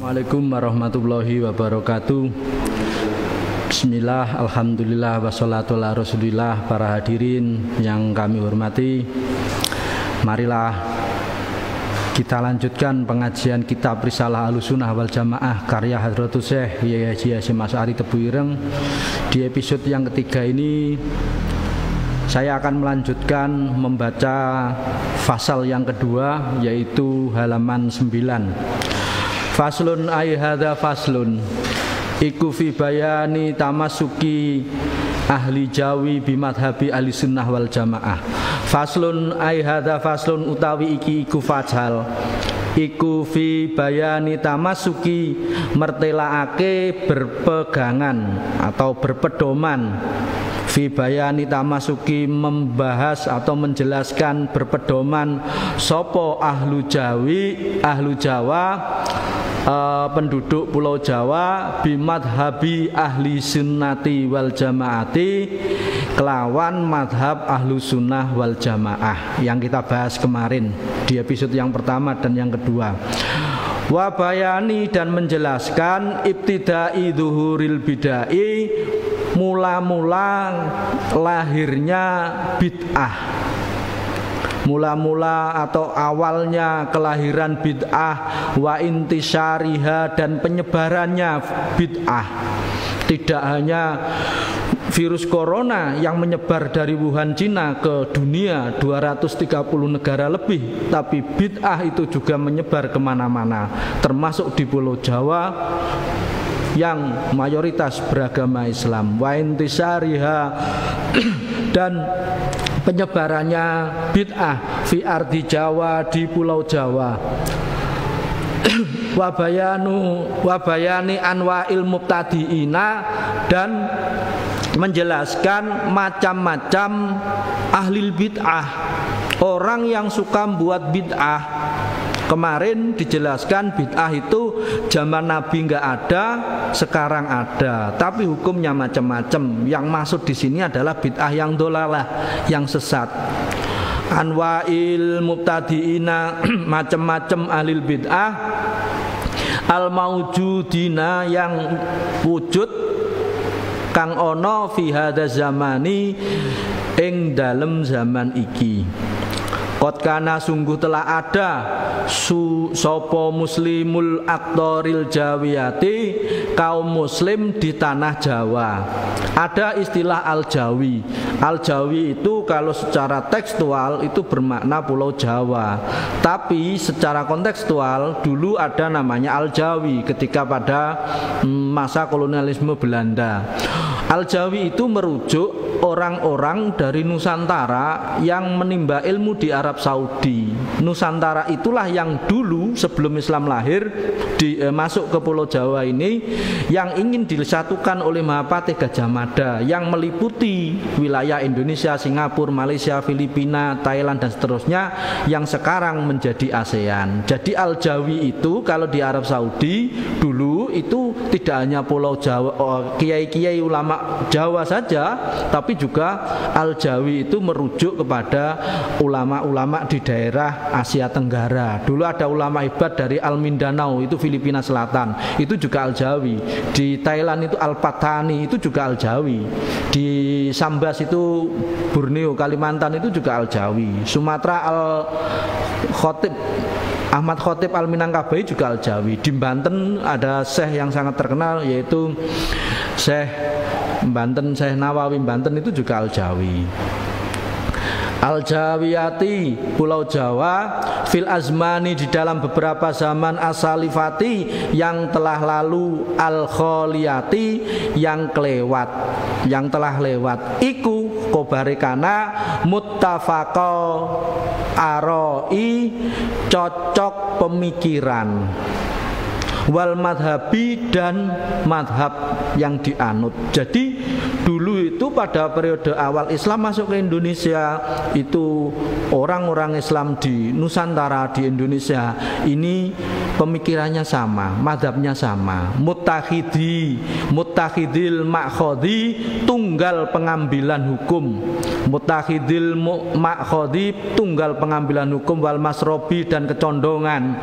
Assalamualaikum warahmatullahi wabarakatuh. Bismillah, alhamdulillah, wassalatu ala rasulillah. Para hadirin yang kami hormati, marilah kita lanjutkan pengajian kitab Risalah Ahlussunnah wal Jamaah karya Hadratus Syekh Yai Haji Hasyim Asy'ari Tebu Ireng. Di episode yang ketiga ini saya akan melanjutkan membaca fasal yang kedua, yaitu halaman 9. Faslun ay hadza faslun iku fi bayani tamasuki ahli Jawi bimadhabi ahli sunnah wal jamaah. Faslun ay hadza faslun utawi iki iku fasal iku fi bayani tamasuki mertelaake berpegangan atau berpedoman. Fi bayani tamasuki membahas atau menjelaskan berpedoman sopo ahlu Jawa penduduk Pulau Jawa bimadhabi ahli sunnati wal jamaati kelawan madhab ahlu sunnah wal jamaah yang kita bahas kemarin di episode yang pertama dan yang kedua. Wabayani dan menjelaskan ibtidai zuhuril bidai, mula-mula lahirnya bid'ah, mula-mula atau awalnya kelahiran bid'ah, wa intisyariha dan penyebarannya bid'ah. Tidak hanya virus corona yang menyebar dari Wuhan, Cina ke dunia 230 negara lebih, tapi bid'ah itu juga menyebar kemana-mana, termasuk di Pulau Jawa yang mayoritas beragama Islam. Wa intisyariha dan penyebarannya bid'ah fi ardi Jawa, di Pulau Jawa. Wabayani anwa'il mubtadi'ina dan menjelaskan macam-macam ahli bid'ah, orang yang suka membuat bid'ah. Kemarin dijelaskan bid'ah itu zaman Nabi nggak ada, sekarang ada, tapi hukumnya macam-macam. Yang maksud di sini adalah bid'ah yang dolalah, yang sesat. Anwa'il mubtadi'ina macam-macam ahli bid'ah, al maujudina yang wujud kang ono fi hadza zamani ing dalem zaman iki. Qad kana sungguh telah ada sopo muslimul aktoril jawiyati, kaum muslim di tanah Jawa. Ada istilah al-Jawi. Al-Jawi itu kalau secara tekstual itu bermakna Pulau Jawa, tapi secara kontekstual dulu ada namanya al-Jawi ketika pada masa kolonialisme Belanda. Al-Jawi itu merujuk orang-orang dari Nusantara yang menimba ilmu di Arab Saudi. Nusantara itulah yang dulu sebelum Islam lahir masuk ke Pulau Jawa ini, yang ingin disatukan oleh Mahapatih Gajah Mada, yang meliputi wilayah Indonesia, Singapura, Malaysia, Filipina, Thailand dan seterusnya, yang sekarang menjadi ASEAN. Jadi Al-Jawi itu kalau di Arab Saudi dulu itu tidak hanya Pulau Jawa, kiai-kiai ulama Jawa saja, tapi juga Al-Jawi itu merujuk kepada ulama-ulama di daerah Asia Tenggara. Dulu ada ulama hebat dari Al-Mindanao, itu Filipina Selatan, itu juga Al-Jawi. Di Thailand itu Al-Patani, itu juga Al-Jawi. Di Sambas itu Borneo, Kalimantan itu juga Al-Jawi. Sumatera Al-Khotib Ahmad Khotib Al-Minangkabau juga Al-Jawi. Di Banten ada syekh yang sangat terkenal, yaitu Syekh Banten, Syekh Nawawi Banten, itu juga Al-Jawi. Al-Jawiyati, Pulau Jawa, fil azmani di dalam beberapa zaman, asalifati yang telah lalu, al-kholiyati yang kelewat, yang telah lewat. Iku kobarekana muttafaqo aroi, cocok pemikiran, wal madhabi dan madhab yang dianut. Jadi dulu itu pada periode awal Islam masuk ke Indonesia, itu orang-orang Islam di Nusantara, di Indonesia ini pemikirannya sama, madhabnya sama, muttakhidil ma'khadhi, tunggal pengambilan hukum, muttakhidil ma'khadhi, tunggal pengambilan hukum, wal masrobi, dan kecondongan.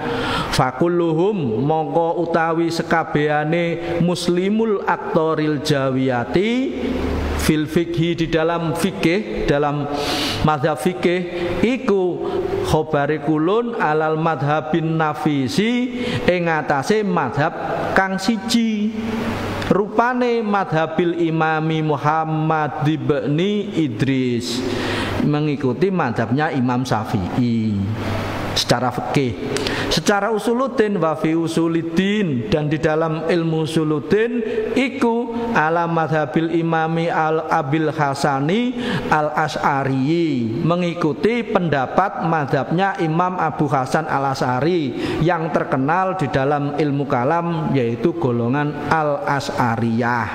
Fakulluhum mongko utawi sekabehane muslimul aktoril jawiyati fil fikhi, di dalam fikih, dalam madhab fikih iku khobari kulun alal madhabin nafisi, ing atase madhab kang siji, rupane madhabil imami Muhammad ibni Idris, mengikuti madhabnya Imam Syafi'i secara fikih. Secara usuluddin wa fi usuliddin, dan di dalam ilmu usuluddin iku ala madhabil imami al-Abil Hasani al-Asy'ari, mengikuti pendapat madhabnya Imam Abu Hasan al-Asy'ari yang terkenal di dalam ilmu kalam, yaitu golongan al-Asy'ariyah.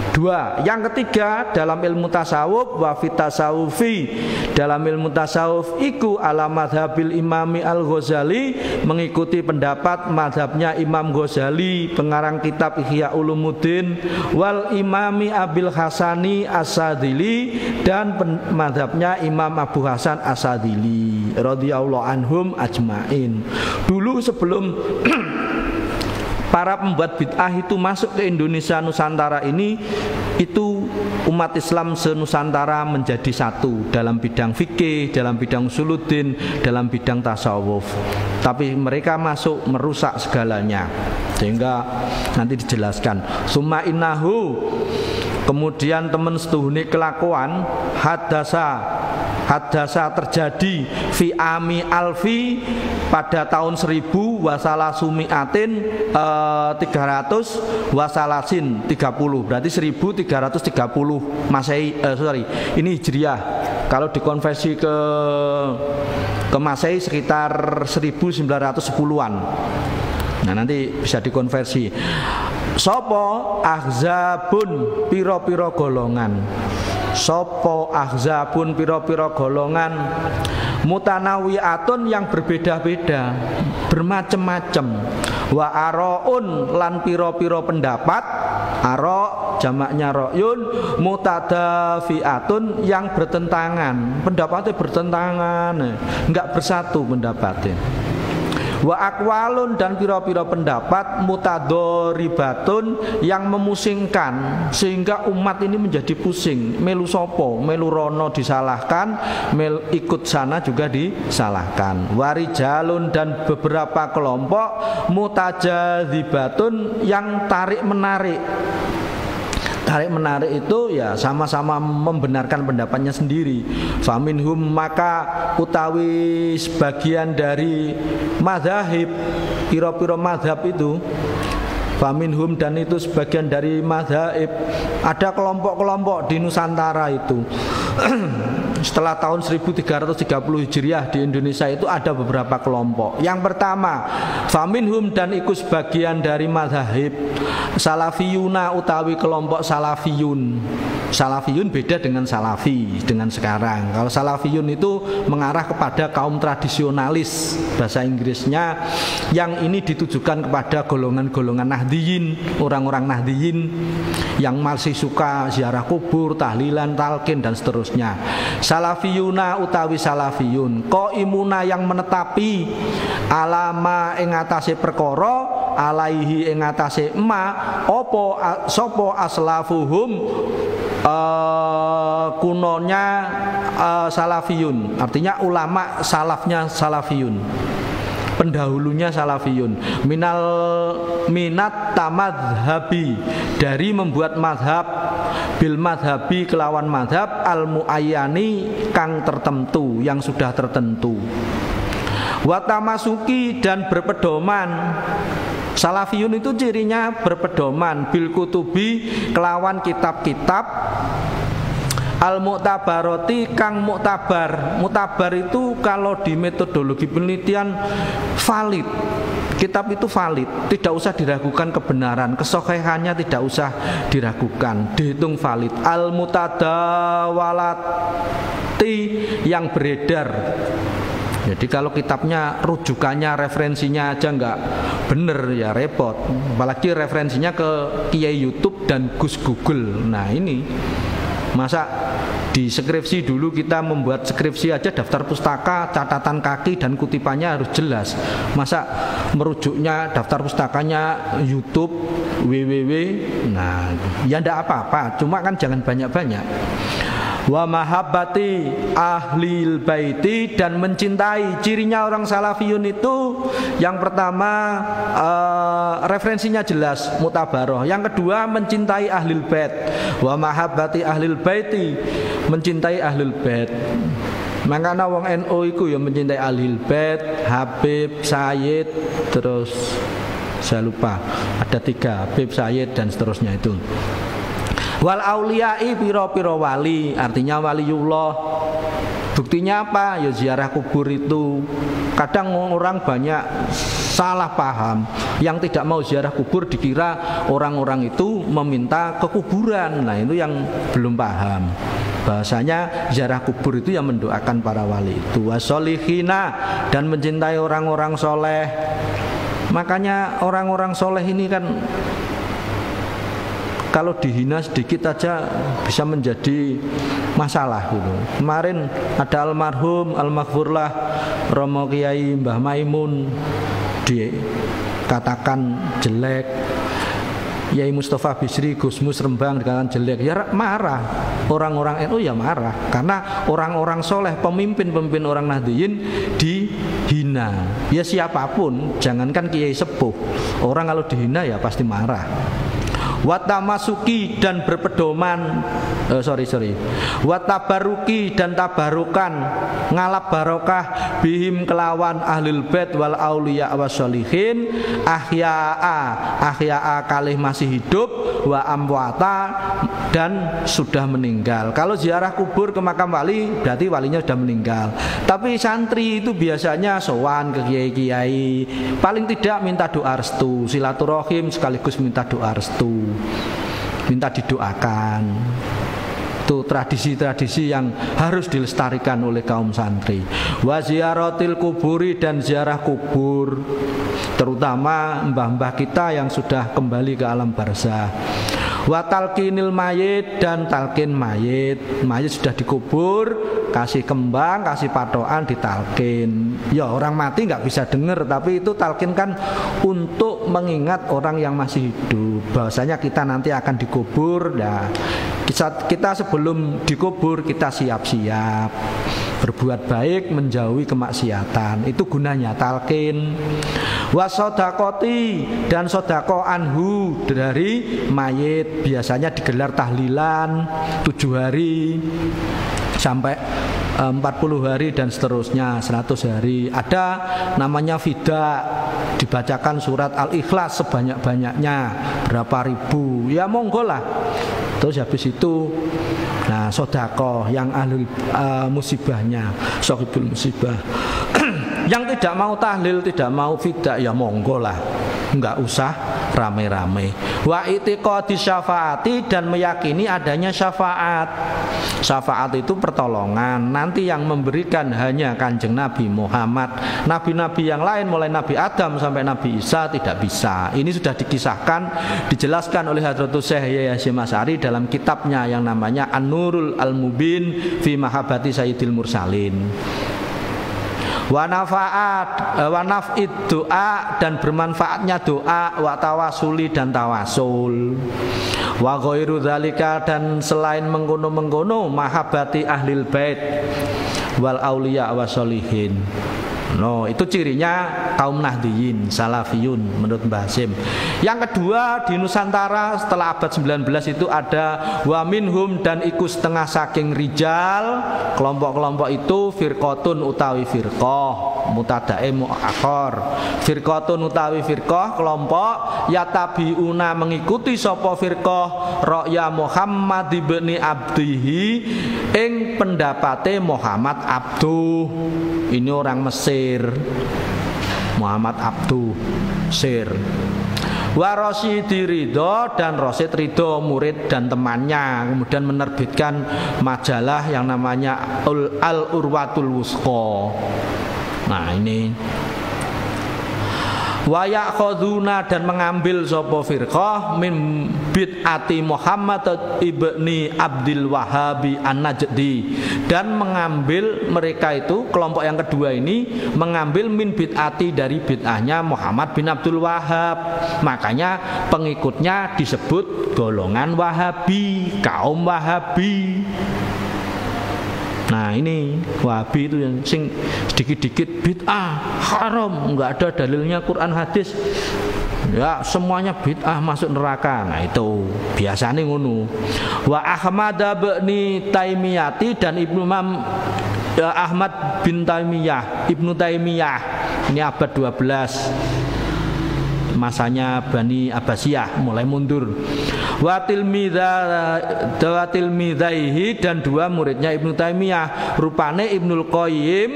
Dua, yang ketiga dalam ilmu tasawuf, wa fit tasawufi, dalam ilmu tasawuf iku ala madhabil imami al-Ghazali, mengikuti pendapat madhabnya Imam Ghazali pengarang kitab Ihya Ulumuddin, wal imami Abil Hasani As-Sadili, dan madhabnya Imam Abu Hasan As-Sadili radhiyallahu anhum ajmain. Dulu sebelum para pembuat bid'ah itu masuk ke Indonesia Nusantara ini, itu umat Islam se-Nusantara menjadi satu dalam bidang fikih, dalam bidang usuluddin, dalam bidang tasawuf. Tapi mereka masuk merusak segalanya, sehingga nanti dijelaskan. Summa innahu, kemudian teman setuhuni kelakuan hadasa terjadi fi ami alfi, pada tahun 1000 wasala sumiatin 300 wasalasin 30, berarti 1330 Masehi, ini Hijriah. Kalau dikonversi ke Masehi sekitar 1910-an. Nah, nanti bisa dikonversi. Sopo ahzabun, piro-piro golongan. Sopo ahzabun, piro-piro golongan, mutanawiatun, yang berbeda-beda, bermacam-macam. Wa aroun, lan piro-piro pendapat, aro jamaknya ro'yun, mutadafiatun, yang bertentangan, pendapatnya bertentangan, enggak bersatu pendapatnya. Wa akwalun, dan piro-piro pendapat, mutadoribatun, yang memusingkan, sehingga umat ini menjadi pusing. Melu sopo, melu rono disalahkan, ikut sana juga disalahkan. Warijalun, dan beberapa kelompok, mutajadzibatun, yang tarik menarik. Tarik menarik itu ya sama-sama membenarkan pendapatnya sendiri. Faminhum, maka utawi sebagian dari mazhab, piro-piro mazhab itu, faminhum, dan itu sebagian dari mazhab, ada kelompok-kelompok di Nusantara itu. Setelah tahun 1330 Hijriah di Indonesia itu ada beberapa kelompok. Yang pertama, faminhum, dan ikut sebagian dari mazhab salafiyuna, utawi kelompok salafiyun. Salafiyun beda dengan salafi dengan sekarang. Kalau salafiyun itu mengarah kepada kaum tradisionalis, bahasa Inggrisnya, yang ini ditujukan kepada golongan-golongan Nahdiyin, orang-orang Nahdiyin yang masih suka ziarah kubur, tahlilan, talqin, dan seterusnya. Salafiyuna utawi salafiyun qaimuna, yang menetapi alama ing atase perkara, alaihi ing atase ma opo sopo aslafuhum, kunonya salafiyun, artinya ulama salafnya salafiyun, pendahulunya salafiyun, minat tamadhabi, dari membuat madhab, bil madhabi, kelawan madhab, al muayyani, kang tertentu, yang sudah tertentu. Watamasuki, dan berpedoman. Salafiyun itu cirinya berpedoman, bil kutubi, kelawan kitab-kitab, al mu'tabaroti, kang muktabar. Muktabar itu kalau di metodologi penelitian valid, kitab itu valid, tidak usah diragukan kebenaran, kesohihannya tidak usah diragukan, dihitung valid. Al-mutadawalati, yang beredar. Jadi kalau kitabnya rujukannya, referensinya aja nggak bener ya repot. Apalagi referensinya ke Kiai YouTube dan Gus Google. Nah ini masa di skripsi dulu kita membuat skripsi aja daftar pustaka, catatan kaki dan kutipannya harus jelas. Masa merujuknya daftar pustakanya YouTube, www. Nah ya ndak apa-apa, cuma kan jangan banyak-banyak. Wa mahabbati ahlil baiti, dan mencintai. Cirinya orang salafiyun itu yang pertama referensinya jelas, mutabaroh. Yang kedua mencintai ahlil bait. Wa mahabbati ahlil baiti, mencintai ahlil bait. Makanya wong NU iku ya mencintai ahlil bait, Habib, Sayyid, terus saya lupa ada 3, Habib, Sayyid dan seterusnya itu. Wal auliyai, piro-piro wali, artinya waliullah. Buktinya apa? Ya ziarah kubur itu. Kadang orang banyak salah paham. Yang tidak mau ziarah kubur dikira orang-orang itu meminta ke kuburan. Nah itu yang belum paham. Bahasanya ziarah kubur itu yang mendoakan para wali itu. Wasolihina, dan mencintai orang-orang soleh. Makanya orang-orang soleh ini kan kalau dihina sedikit aja bisa menjadi masalah gitu. Kemarin ada almarhum, almaghfurlah Romo Kiai Mbah Maimun dikatakan jelek, Yai Mustafa Bisri Gusmus Rembang dikatakan jelek, ya marah. Orang-orang NU ya marah karena orang-orang soleh, pemimpin-pemimpin orang Nahdliyin dihina. Ya siapapun, jangankan Kiai sepuh, orang kalau dihina ya pasti marah. Watamasuki, dan berpedoman watabaruki, dan tabarukan, ngalap barokah bihim kelawan ahlil bait wal auliya wassolihin, ahya'a kalih masih hidup, wa amwata, dan sudah meninggal. Kalau ziarah kubur ke makam wali berarti walinya sudah meninggal. Tapi santri itu biasanya sowan ke kiai-kiai, paling tidak minta doa restu, silaturahim sekaligus minta doa restu, minta didoakan. Itu tradisi-tradisi yang harus dilestarikan oleh kaum santri. Wa ziyaratil kuburi, dan ziarah kubur, terutama mbah-mbah kita yang sudah kembali ke alam barzah. Wa talqinil mayit, dan talqin mayit. Mayit sudah dikubur, kasih kembang, kasih patokan, ditalkin. Ya orang mati nggak bisa dengar, tapi itu talkin kan untuk mengingat orang yang masih hidup bahwasanya kita nanti akan dikubur. Nah, kita sebelum dikubur kita siap-siap berbuat baik, menjauhi kemaksiatan. Itu gunanya talkin. Wasodakoti, dan sodako anhu, dari mayit. Biasanya digelar tahlilan 7 hari sampai 40 hari dan seterusnya, 100 hari. Ada namanya fida, dibacakan surat Al-Ikhlas sebanyak-banyaknya, berapa ribu, ya monggo lah. Terus habis itu nah sodako yang ahli musibahnya, sohibul musibah. Yang tidak mau tahlil, tidak mau fida, ya monggo lah, nggak usah rame-rame. Wa itiqadi syafaati, dan meyakini adanya syafaat. Syafaat itu pertolongan. Nanti yang memberikan hanya Kanjeng Nabi Muhammad. Nabi-nabi yang lain mulai Nabi Adam sampai Nabi Isa tidak bisa. Ini sudah dikisahkan, dijelaskan oleh Hadratus Syekh Yahya Hasyim Asy'ari dalam kitabnya yang namanya An-Nurul Al-Mubin fi Mahabbati Sayyidil Mursalin. Wa naf'id doa, dan bermanfaatnya doa, wa tawasuli, dan tawasul, wa ghairu dzalika, dan selain mengkono-mengkono, mahabbati ahlil bait wal auliya wassolihin. No, itu cirinya kaum Nahdliyin, Salafiyun menurut Mbah Hasyim. Yang kedua, di Nusantara setelah abad 19 itu ada wa minhum, dan iku setengah saking rijal. Kelompok-kelompok itu firqatun utawi firqah, mutadae muakhar. Firqatun utawi firqah, kelompok yatabiuna, mengikuti sapa firqah ra'ya Muhammad ibni Abdihi, ing pendapate Muhammad Abduh. Ini orang Mesir. Muhammad Abdu Sir. Wa Rasyidi Ridho, dan Rasyid Ridho murid dan temannya kemudian menerbitkan majalah yang namanya Al-Urwatul Wusqa. Nah ini wa ya'khuduna, dan mengambil sapa firqah min bid'ati Muhammad ibni Abdul Wahhabi An-Najdi, dan mengambil mereka itu kelompok yang kedua ini mengambil min bid'ati dari bid'ahnya Muhammad bin Abdul Wahhab. Makanya pengikutnya disebut golongan Wahabi, kaum Wahabi. Nah ini Wahabi itu yang sing sedikit-dikit bid'ah, haram, nggak ada dalilnya Quran hadis, ya semuanya bid'ah masuk neraka. Nah itu biasanya ngono. Wa Ahmad bin Taimiyati, dan Ibnu Ahmad bin Taimiyah, Ibnu Taimiyah, ini abad 12, masanya Bani Abbasiyah mulai mundur. Wa tilmidaihi, dan dua muridnya Ibnu Taimiyah, rupane Ibnul Qayyim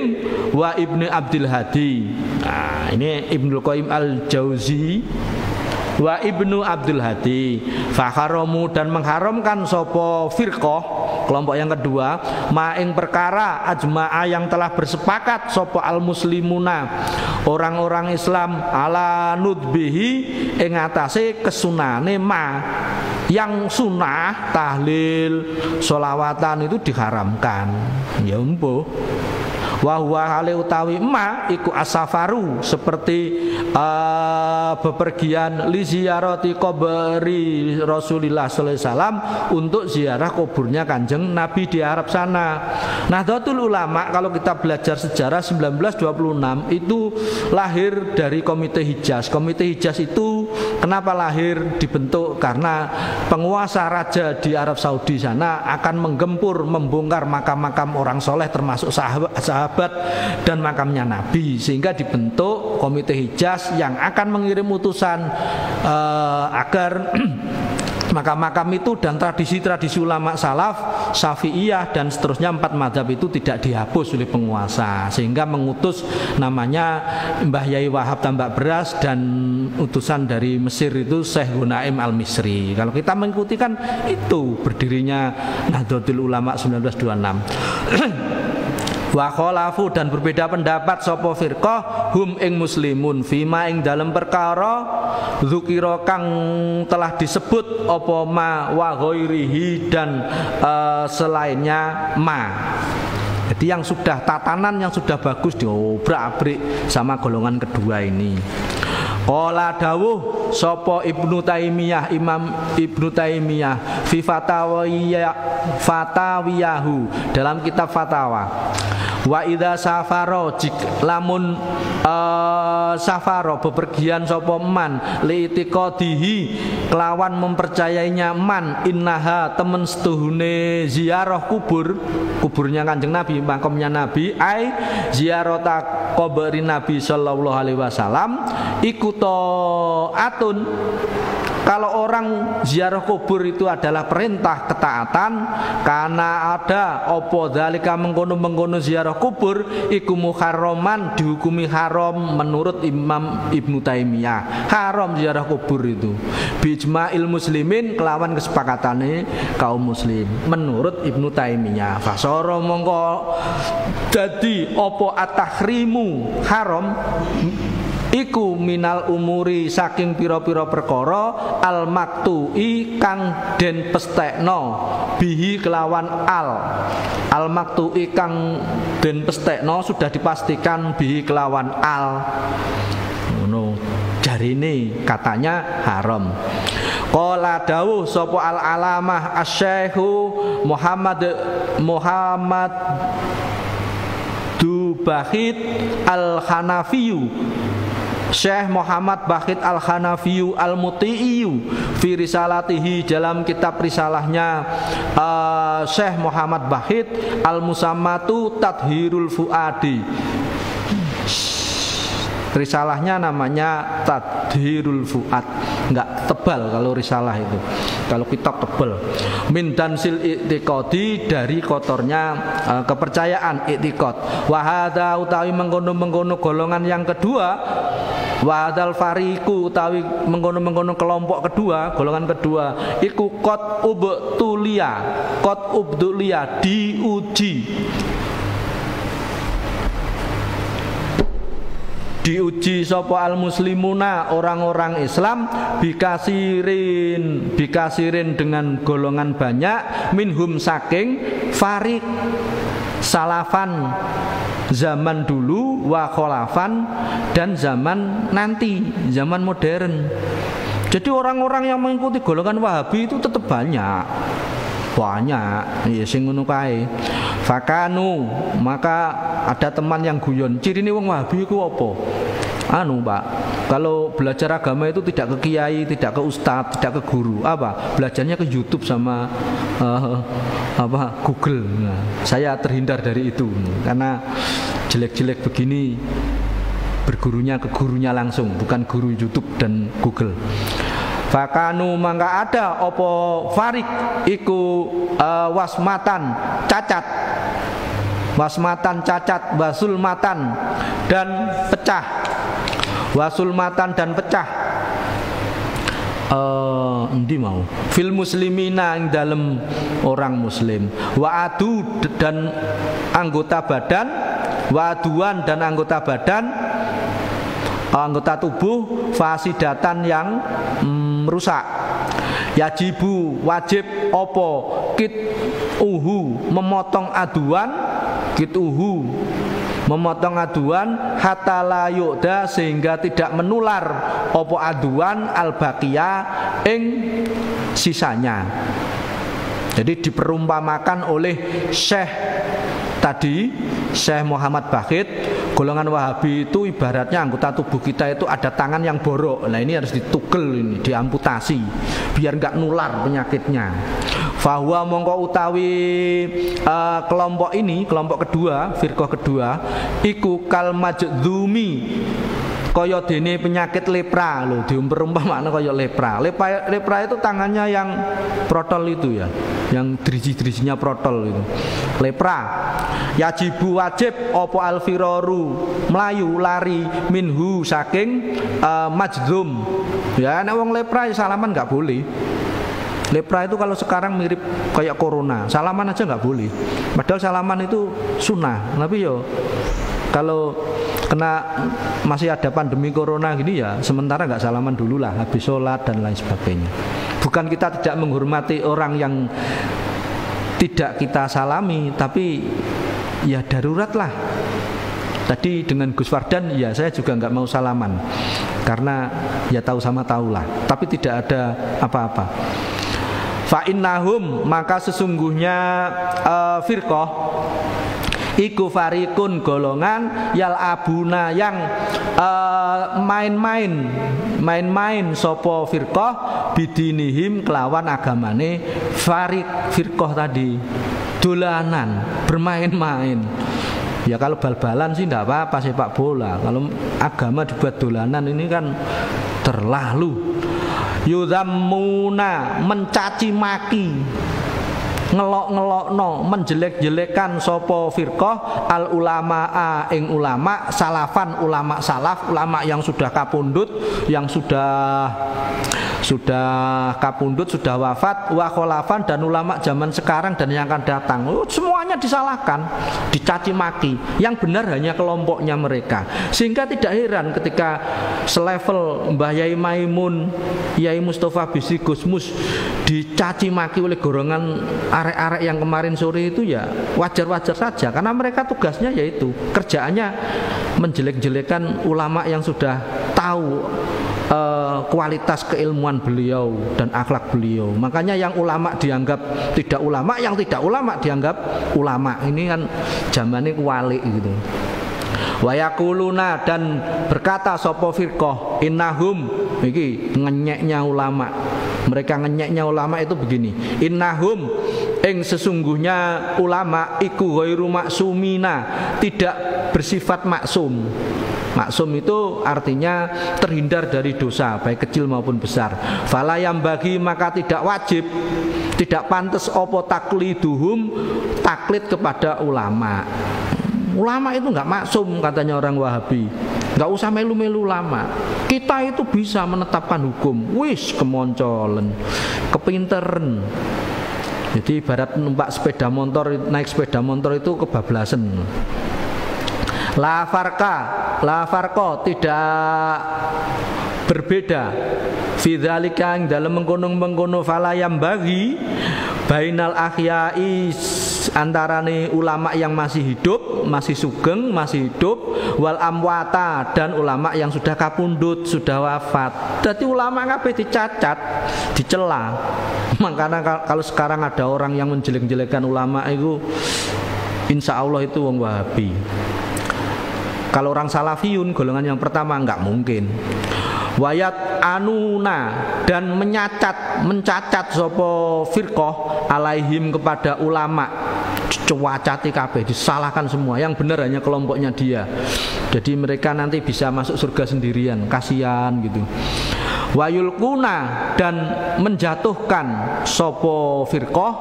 wa Ibnu Abdul Hadi. Nah, ini Ibnul Qayyim Al-Jauzi wa Ibnu Abdul Hadi. Fakharamu, dan mengharamkan sopo firqah kelompok yang kedua maing perkara ajma'a yang telah bersepakat sopo al-muslimuna orang-orang Islam ala nudbihi ing atase kesunane ma, yang sunnah tahlil sholawatan itu diharamkan. Ya empuh. Wa huwa hale utawi ma iku asafaru, seperti bepergian li ziyarati qabri Rasulillah sallallahu alaihi wasallam, untuk ziarah kuburnya Kanjeng Nabi di Arab sana. Nahdlatul Ulama kalau kita belajar sejarah 1926 itu lahir dari Komite Hijaz. Komite Hijaz itu kenapa lahir, dibentuk karena penguasa raja di Arab Saudi sana akan menggempur, membongkar makam-makam orang soleh termasuk sahabat dan makamnya Nabi, sehingga dibentuk Komite Hijaz yang akan mengirim utusan agar makam-makam itu dan tradisi-tradisi ulama salaf, Syafi'iyah dan seterusnya 4 mazhab itu tidak dihapus oleh penguasa, sehingga mengutus namanya Mbah Yai Wahab Tambak Beras dan utusan dari Mesir itu Syekh Ghunaim Al-Misri. Kalau kita mengikuti kan itu berdirinya Nahdlatul Ulama 1926. Wa khalafu, dan berbeda pendapat sapa firqah hum ing muslimun fima ing dalam perkara dzukira kang telah disebut apa ma wa ghairihi, dan selainnya ma. Jadi yang sudah tatanan yang sudah bagus diobrak-abrik sama golongan kedua ini. Qala dawuh sapa Ibnu Taimiyah, Imam Ibnu Taimiyah fi fatawiyahu, dalam kitab fatwa. Wa idza safaro, lamun safaro bepergian sapa man li itiqadihi kelawan mempercayainya man innaha temen setuhune ziarah kuburnya Kanjeng Nabi, makamnya Nabi, ai ziarata qabri Nabi sallallahu alaihi wasallam iku taatun. Kalau orang ziarah kubur itu adalah perintah ketaatan, karena ada opo dzalika mengkono-mengkono ziarah kubur iku muharraman, dihukumi haram menurut Imam Ibnu Taimiyah. Haram ziarah kubur itu bijma'il muslimin, kelawan kesepakatane kaum muslim menurut Ibnu Taimiyah. Fasara mongko dadi opo at-tahrimu haram iku minal umuri saking pira-pira perkara al maktui kang den pestekno bihi kelawan al maktui kang den pestekno sudah dipastikan bihi kelawan al ngono jarine katanya haram. Qala dawuh sapa al alamah asy-syekhu Muhammad Dubahid al-Hanafiyu, Syekh Muhammad Bakhit Al-Hanafiyu Al-Muti'iyu fi risalatihi, dalam kitab risalahnya Syekh Muhammad Bakhit Al-Musammatu Tadhirul Fuadi. Risalahnya namanya Tadhirul Fuad. Enggak tebal kalau risalah itu. Kalau kitab tebal. Min dansil i'tiqadi, dari kotornya kepercayaan i'tiqad. Wa hadza utawi mengkono-mengkono golongan yang kedua Wa hadzal fariqu utawi mengkono-mengkono kelompok kedua, golongan kedua iku qad ubtulia diuji sapa al muslimuna orang-orang Islam bikasirin dengan golongan banyak minhum saking farik salafan zaman dulu wa kholafan dan zaman nanti, zaman modern. Jadi orang-orang yang mengikuti golongan Wahabi itu tetap banyak ya sing ngono kae. Fakanu, maka ada teman yang guyon, cirine wong Wahabi iku apa? Pak, kalau belajar agama itu tidak ke kiai, tidak ke ustadz, tidak ke guru, belajarnya ke YouTube sama Google. Nah, saya terhindar dari itu karena jelek-jelek begini bergurunya ke gurunya langsung, bukan guru YouTube dan Google. Fakanu, mangka ada opo farik iku wasmatan cacat, wasulmatan dan pecah, wasulmatan dan pecah. Endi mau fil muslimina ing dalem orang muslim, wa adu dan anggota badan, wa aduan dan anggota badan, anggota tubuh fasidatan yang rusak. Yajibu wajib opo kit memotong aduan, memotong aduan hatta la yu'da sehingga tidak menular opo aduan al-baqiyah ing sisanya. Jadi diperumpamakan oleh Syekh Muhammad Bakhit, golongan Wahabi itu ibaratnya anggota tubuh kita itu ada tangan yang borok. Nah ini harus ditugel, diamputasi biar nggak nular penyakitnya. Fahuwa mongko utawi kelompok ini, kelompok kedua, firqah kedua, iku kal majdzumi, kaya dene penyakit lepra lho, diumpamakan kaya lepra. Lepra itu tangannya yang protol itu ya, yang driji-drijinya protol itu. Lepra. Yajibu wajib opo alfiroru melayu lari minhu saking majdzum. Ya nek wong lepra ya salaman nggak boleh. Lepra itu kalau sekarang mirip kayak corona, salaman aja nggak boleh. Padahal salaman itu sunnah. Tapi yo kalau kena masih ada pandemi corona gini ya sementara nggak salaman dulu lah, habis sholat dan lain sebagainya. Bukan kita tidak menghormati orang yang tidak kita salami, tapi ya darurat lah. Tadi dengan Gus Fardan ya saya juga nggak mau salaman karena ya tahu sama tahu lah, tapi tidak ada apa-apa. Fa'innahum, maka sesungguhnya firqah iku farikun golongan yal abuna yang main-main sopo firqah bidinihim kelawan agamane firqah tadi, dolanan bermain-main. Ya kalau bal-balan sih tidak apa-apa, sepak bola. Kalau agama dibuat dolanan ini kan terlalu. Yudhammuna, mencaci maki, ngelok-ngelokno, menjelek-jelekan sopo firqah al ulama'a ing ulama salafan, ulama salaf, ulama yang sudah kapundut, yang sudah kapundut, sudah wafat, wa kholafan dan ulama zaman sekarang dan yang akan datang. Semuanya disalahkan, dicaci maki. Yang benar hanya kelompoknya mereka. Sehingga tidak heran ketika selevel Mbah Yai Maimun, Yai Mustafa Bisri Gusmus dicaci maki oleh golongan arek-arek yang kemarin sore itu, ya wajar-wajar saja karena mereka tugasnya yaitu kerjaannya menjelek-jelekan ulama yang sudah tahu kualitas keilmuan beliau dan akhlak beliau. Makanya yang ulama dianggap tidak ulama, yang tidak ulama dianggap ulama. Ini kan zamannya kuali gitu. Wa yaquluna, dan berkata sapa firqah innahum, iki ngenyeknya ulama. Mereka ngenyeknya ulama itu begini, innahum ing sesungguhnya ulama iku ghairu maksumina, tidak bersifat maksum. Maksum itu artinya terhindar dari dosa baik kecil maupun besar. Fala yang bagi, maka tidak wajib, tidak pantas opo takliduhum, taklid kepada ulama. Ulama itu enggak maksum katanya orang Wahabi. Nggak usah melu-melu ulama. Kita itu bisa menetapkan hukum. Wis kemoncolen, kepinteren. Jadi ibarat numpak sepeda motor, naik sepeda motor itu kebablasan. La farqa tidak berbeda. Fidzalika ing dalem mengkono-mengkono falayam bagi bainal ahyai antarane ulama yang masih hidup, masih sugeng, masih hidup, wal amwata dan ulama yang sudah kapundhut, sudah wafat. Jadi ulama kabeh dicacat, dicela. Makanya kalau sekarang ada orang yang menjelek-jelekan ulama itu, insya Allah itu wong Wahabi. Kalau orang salafiyun golongan yang pertama enggak mungkin. Wayat anuna dan mencacat sopo firqah alaihim kepada ulama, cuacati kabeh, disalahkan semua. Yang benar hanya kelompoknya dia. Jadi mereka nanti bisa masuk surga sendirian, kasihan gitu. Wayulkuna dan menjatuhkan sopo firqah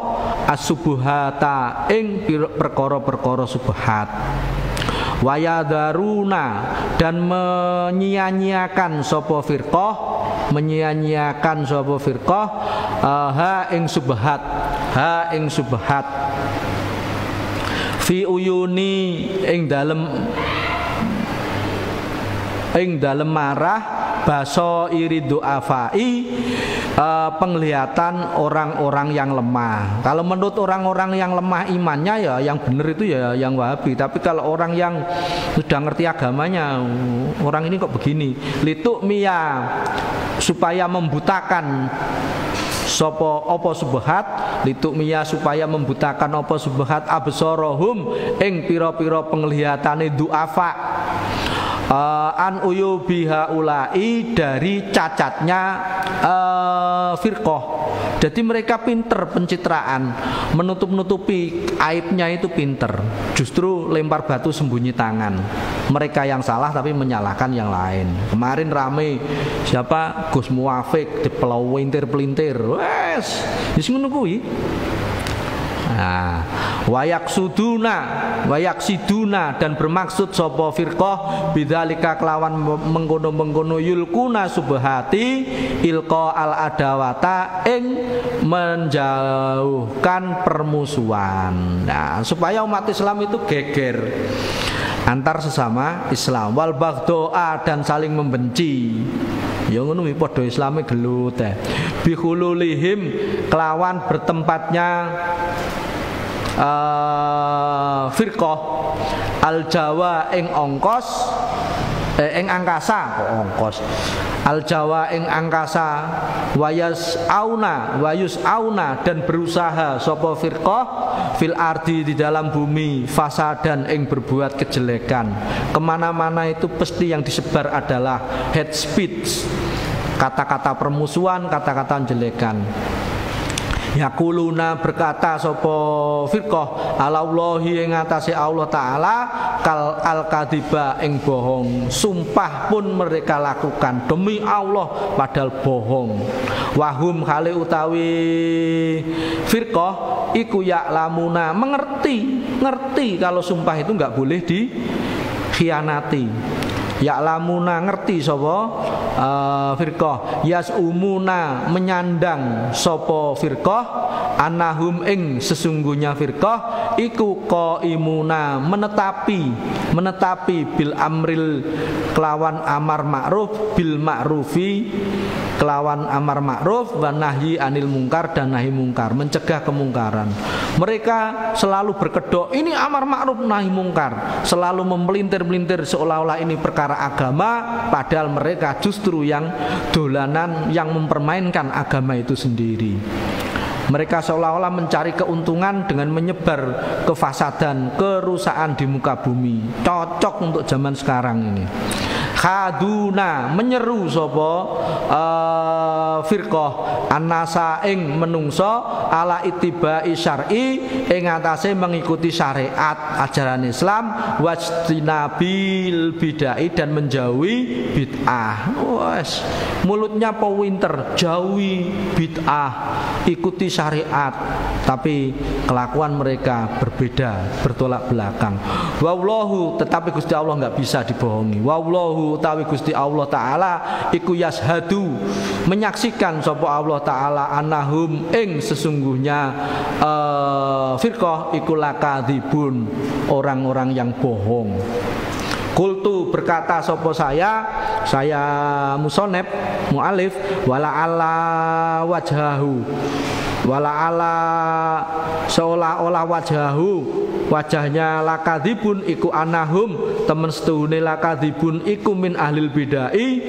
as-subuhata ing perkara-perkara subhat. Wayadaruna dan menyia-nyiakan sopo firqah, menyia-nyiakan sopo firqah ha ing subhat fi uyuni ing dalem marah baso iridu afai penglihatan orang-orang yang lemah. Kalau menurut orang-orang yang lemah imannya ya yang benar itu ya yang Wahabi. Tapi kalau orang yang sudah ngerti agamanya, orang ini kok begini, lituk mia supaya membutakan opo subhat, lituk mia supaya membutakan opo subhat absorohum ing piro-piro penglihatane duafa an uyubiha ulai dari cacatnya firqah. Jadi mereka pinter pencitraan, menutup-nutupi aibnya itu pinter. Justru lempar batu sembunyi tangan. Mereka yang salah tapi menyalahkan yang lain. Kemarin rame siapa Gus Muwafiq dipelintir-pelintir. Wes, wis ngono kuwi. Nah, wayaksiduna dan bermaksud sapa firqah bidzalika kelawan mengkono-mengkono yulkuna subhati ilqa al adawata ing menjauhkan permusuhan. Nah, supaya umat Islam itu geger antar sesama Islam, wal baghdha dan saling membenci. Ya ngono iki padha Islame gelut bi khululihim kelawan bertempatnya firqah al Jawa ing ongkos ing angkasa kok ongkos al Jawa ing angkasa wayus auna dan berusaha sapa firqah fil ardi di dalam bumi fasadan ing berbuat kejelekan. Kemana-mana itu pasti yang disebar adalah hate speech, kata-kata permusuhan, kata-kata jelekan. Yaquluna berkata sapa firqah alallahi ing atase Allah taala kal al-kadiba ing bohong. Sumpah pun mereka lakukan demi Allah padahal bohong. Wahum khali utawi firqah iku ya'lamuna ngerti kalau sumpah itu enggak boleh dikhianati. Ya'lamuna ngerti sapa firqah, yasumuna menyandang sapa firqah, annahum ing sesungguhnya firqah iku qaimuna menetapi bil amril kelawan amar ma'ruf bil ma'rufi kelawan amar ma'ruf wa nahyi anil mungkar dan nahi mungkar, mencegah kemungkaran. Mereka selalu berkedok ini amar ma'ruf nahi mungkar, selalu memelintir-melintir seolah-olah ini perkara agama, padahal mereka justru yang dolanan, yang mempermainkan agama itu sendiri. Mereka seolah-olah mencari keuntungan dengan menyebar kefasadan, kerusakan di muka bumi. Cocok untuk zaman sekarang ini. Khaduna menyeru sapa firqah annasa ing menungso ala ittibai syar'i ing atase mengikuti syariat ajaran Islam wastinabil bid'ah dan menjauhi bid'ah. Wes mulutnya powinter jauhi bid'ah, ikuti syariat, tapi kelakuan mereka berbeda, bertolak belakang. Wallahu, tetapi Gusti Allah nggak bisa dibohongi. Wallahu, tawi Gusti Allah Ta'ala iku yashhadu, menyaksikan sapa Allah Ta'ala anahum ing sesungguhnya firqah iku lakadzibun, orang-orang yang bohong. Kultu, berkata sopo saya musoneb mu'alif, wala ala wajhahu, wala ala seolah-olah wajhahu, wajahnya lakadzibun iku anahum, temen setuhune lakadzibun iku min ahlil bid'ai,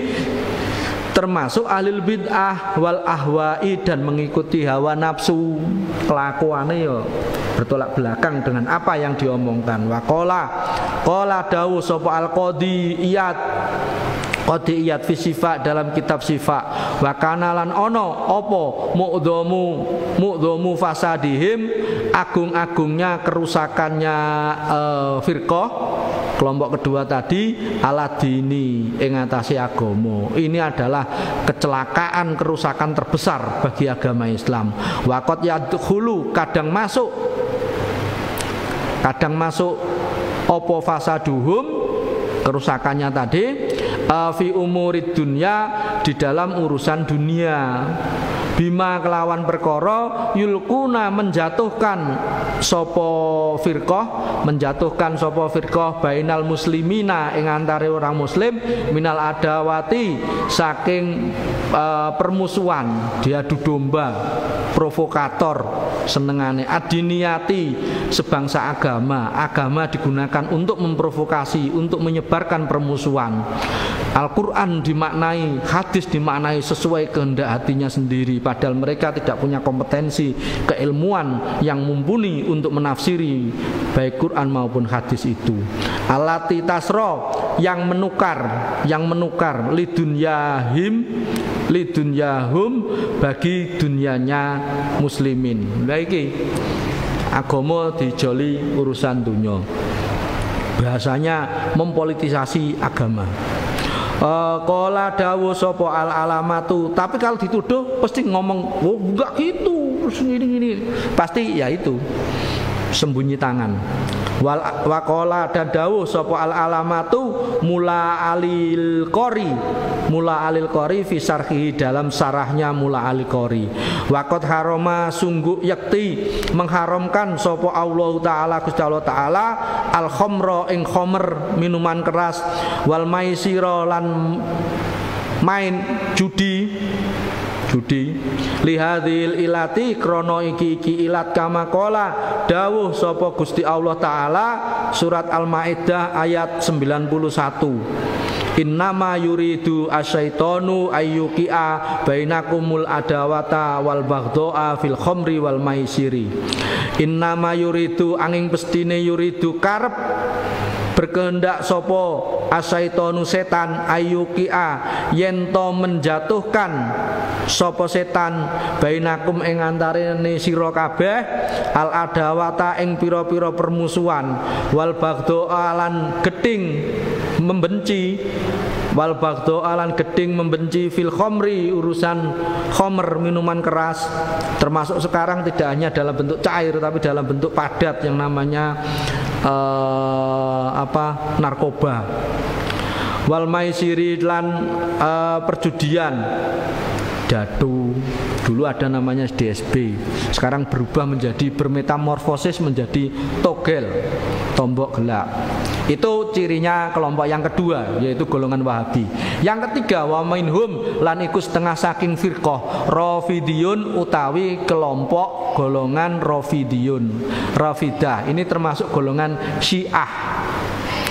termasuk ahlil bid'ah wal ahwa'i, dan mengikuti hawa nafsu. Kelakuannya ya bertolak belakang dengan apa yang diomongkan. Qala dawu sapa al-qadi Iyad, Qadi Iyad fi sifat, dalam kitab sifat, wa kana lan ono apa mu'dhamu fasadihim, agung-agungnya kerusakannya firqah kelompok kedua tadi, ala dini ing atase agama. Ini adalah kecelakaan, kerusakan terbesar bagi agama Islam. Waqat yadkhulu, kadang masuk opo fasaduhum, kerusakannya tadi, fi umurid dunya, di dalam urusan dunia, bima kelawan perkara yulkuna menjatuhkan sopo firqah bainal muslimina ing antare orang muslim, minal adawati saking permusuhan, diadu domba, provokator senengane, adiniyati sebangsa agama digunakan untuk memprovokasi, untuk menyebarkan permusuhan. Al-Quran dimaknai, hadis dimaknai sesuai kehendak hatinya sendiri, padahal mereka tidak punya kompetensi, keilmuan yang mumpuni untuk menafsiri baik Quran maupun hadis itu. Alati tasro, yang menukar lidunyahum bagi dunianya muslimin. Baiki agama dijoli urusan dunia, bahasanya mempolitisasi agama. Qala dawu sapa al alamatu, tapi kalau dituduh pasti ngomong, oh enggak gitu, gini pasti ya itu sembunyi tangan. Waqala, dan dawuh sapa al alamatu mula alil qori fi sarhihi, dalam sarahnya mula alil qori. Waqat haroma, sungguh yakti mengharamkan sapa Allah taala Gusti Allah taala al khamra ing khamr, minuman keras, wal maisira lan main judi lihadil ilati, krono iki ilat kama kola dawuh sapa Gusti Allah taala surat Al-Maidah ayat 91. Innama yuridu asyaitonu ayyuki'a bainakumul adawata wal baghdha'a fil khamri wal maisiri. Innama yuridu, angin pestine yuridu karep berkehendak sopo asyaitonu setan, ayyuki'a yento menjatuhkan sopo setan, bainakum ing antarane sira kabeh, al adawata ing pira-pira permusuhan, wal baghdha'a lan geding membenci, wal baghdha'a lan geding membenci, fil khamri urusan khamr, minuman keras, termasuk sekarang tidak hanya dalam bentuk cair tapi dalam bentuk padat yang namanya narkoba. Wal maisiri lan perjudian, dadu, dulu ada namanya DSB, sekarang berubah menjadi bermetamorfosis menjadi togel, tombok gelap. Itu cirinya kelompok yang kedua, yaitu golongan Wahabi. Yang ketiga, wa minhum lan iku setengah saking firqah Rafidiyun, utawi kelompok golongan Rafidiyun. Rafidah ini termasuk golongan Syiah.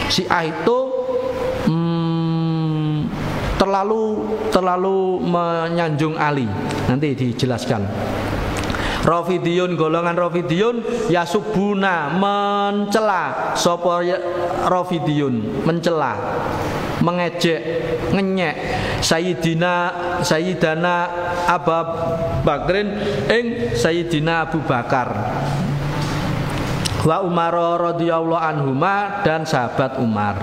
Syiah itu terlalu menyanjung Ali. Nanti dijelaskan. Rafidiyun, golongan Rafidiyun yasubuna, mencela sapa Rafidiyun, mencela, mengejek, ngenyek Sayyidina Abu Bakrin ing Sayyidina Abu Bakar, wa Umar radhiyallahu anhuma, dan sahabat Umar.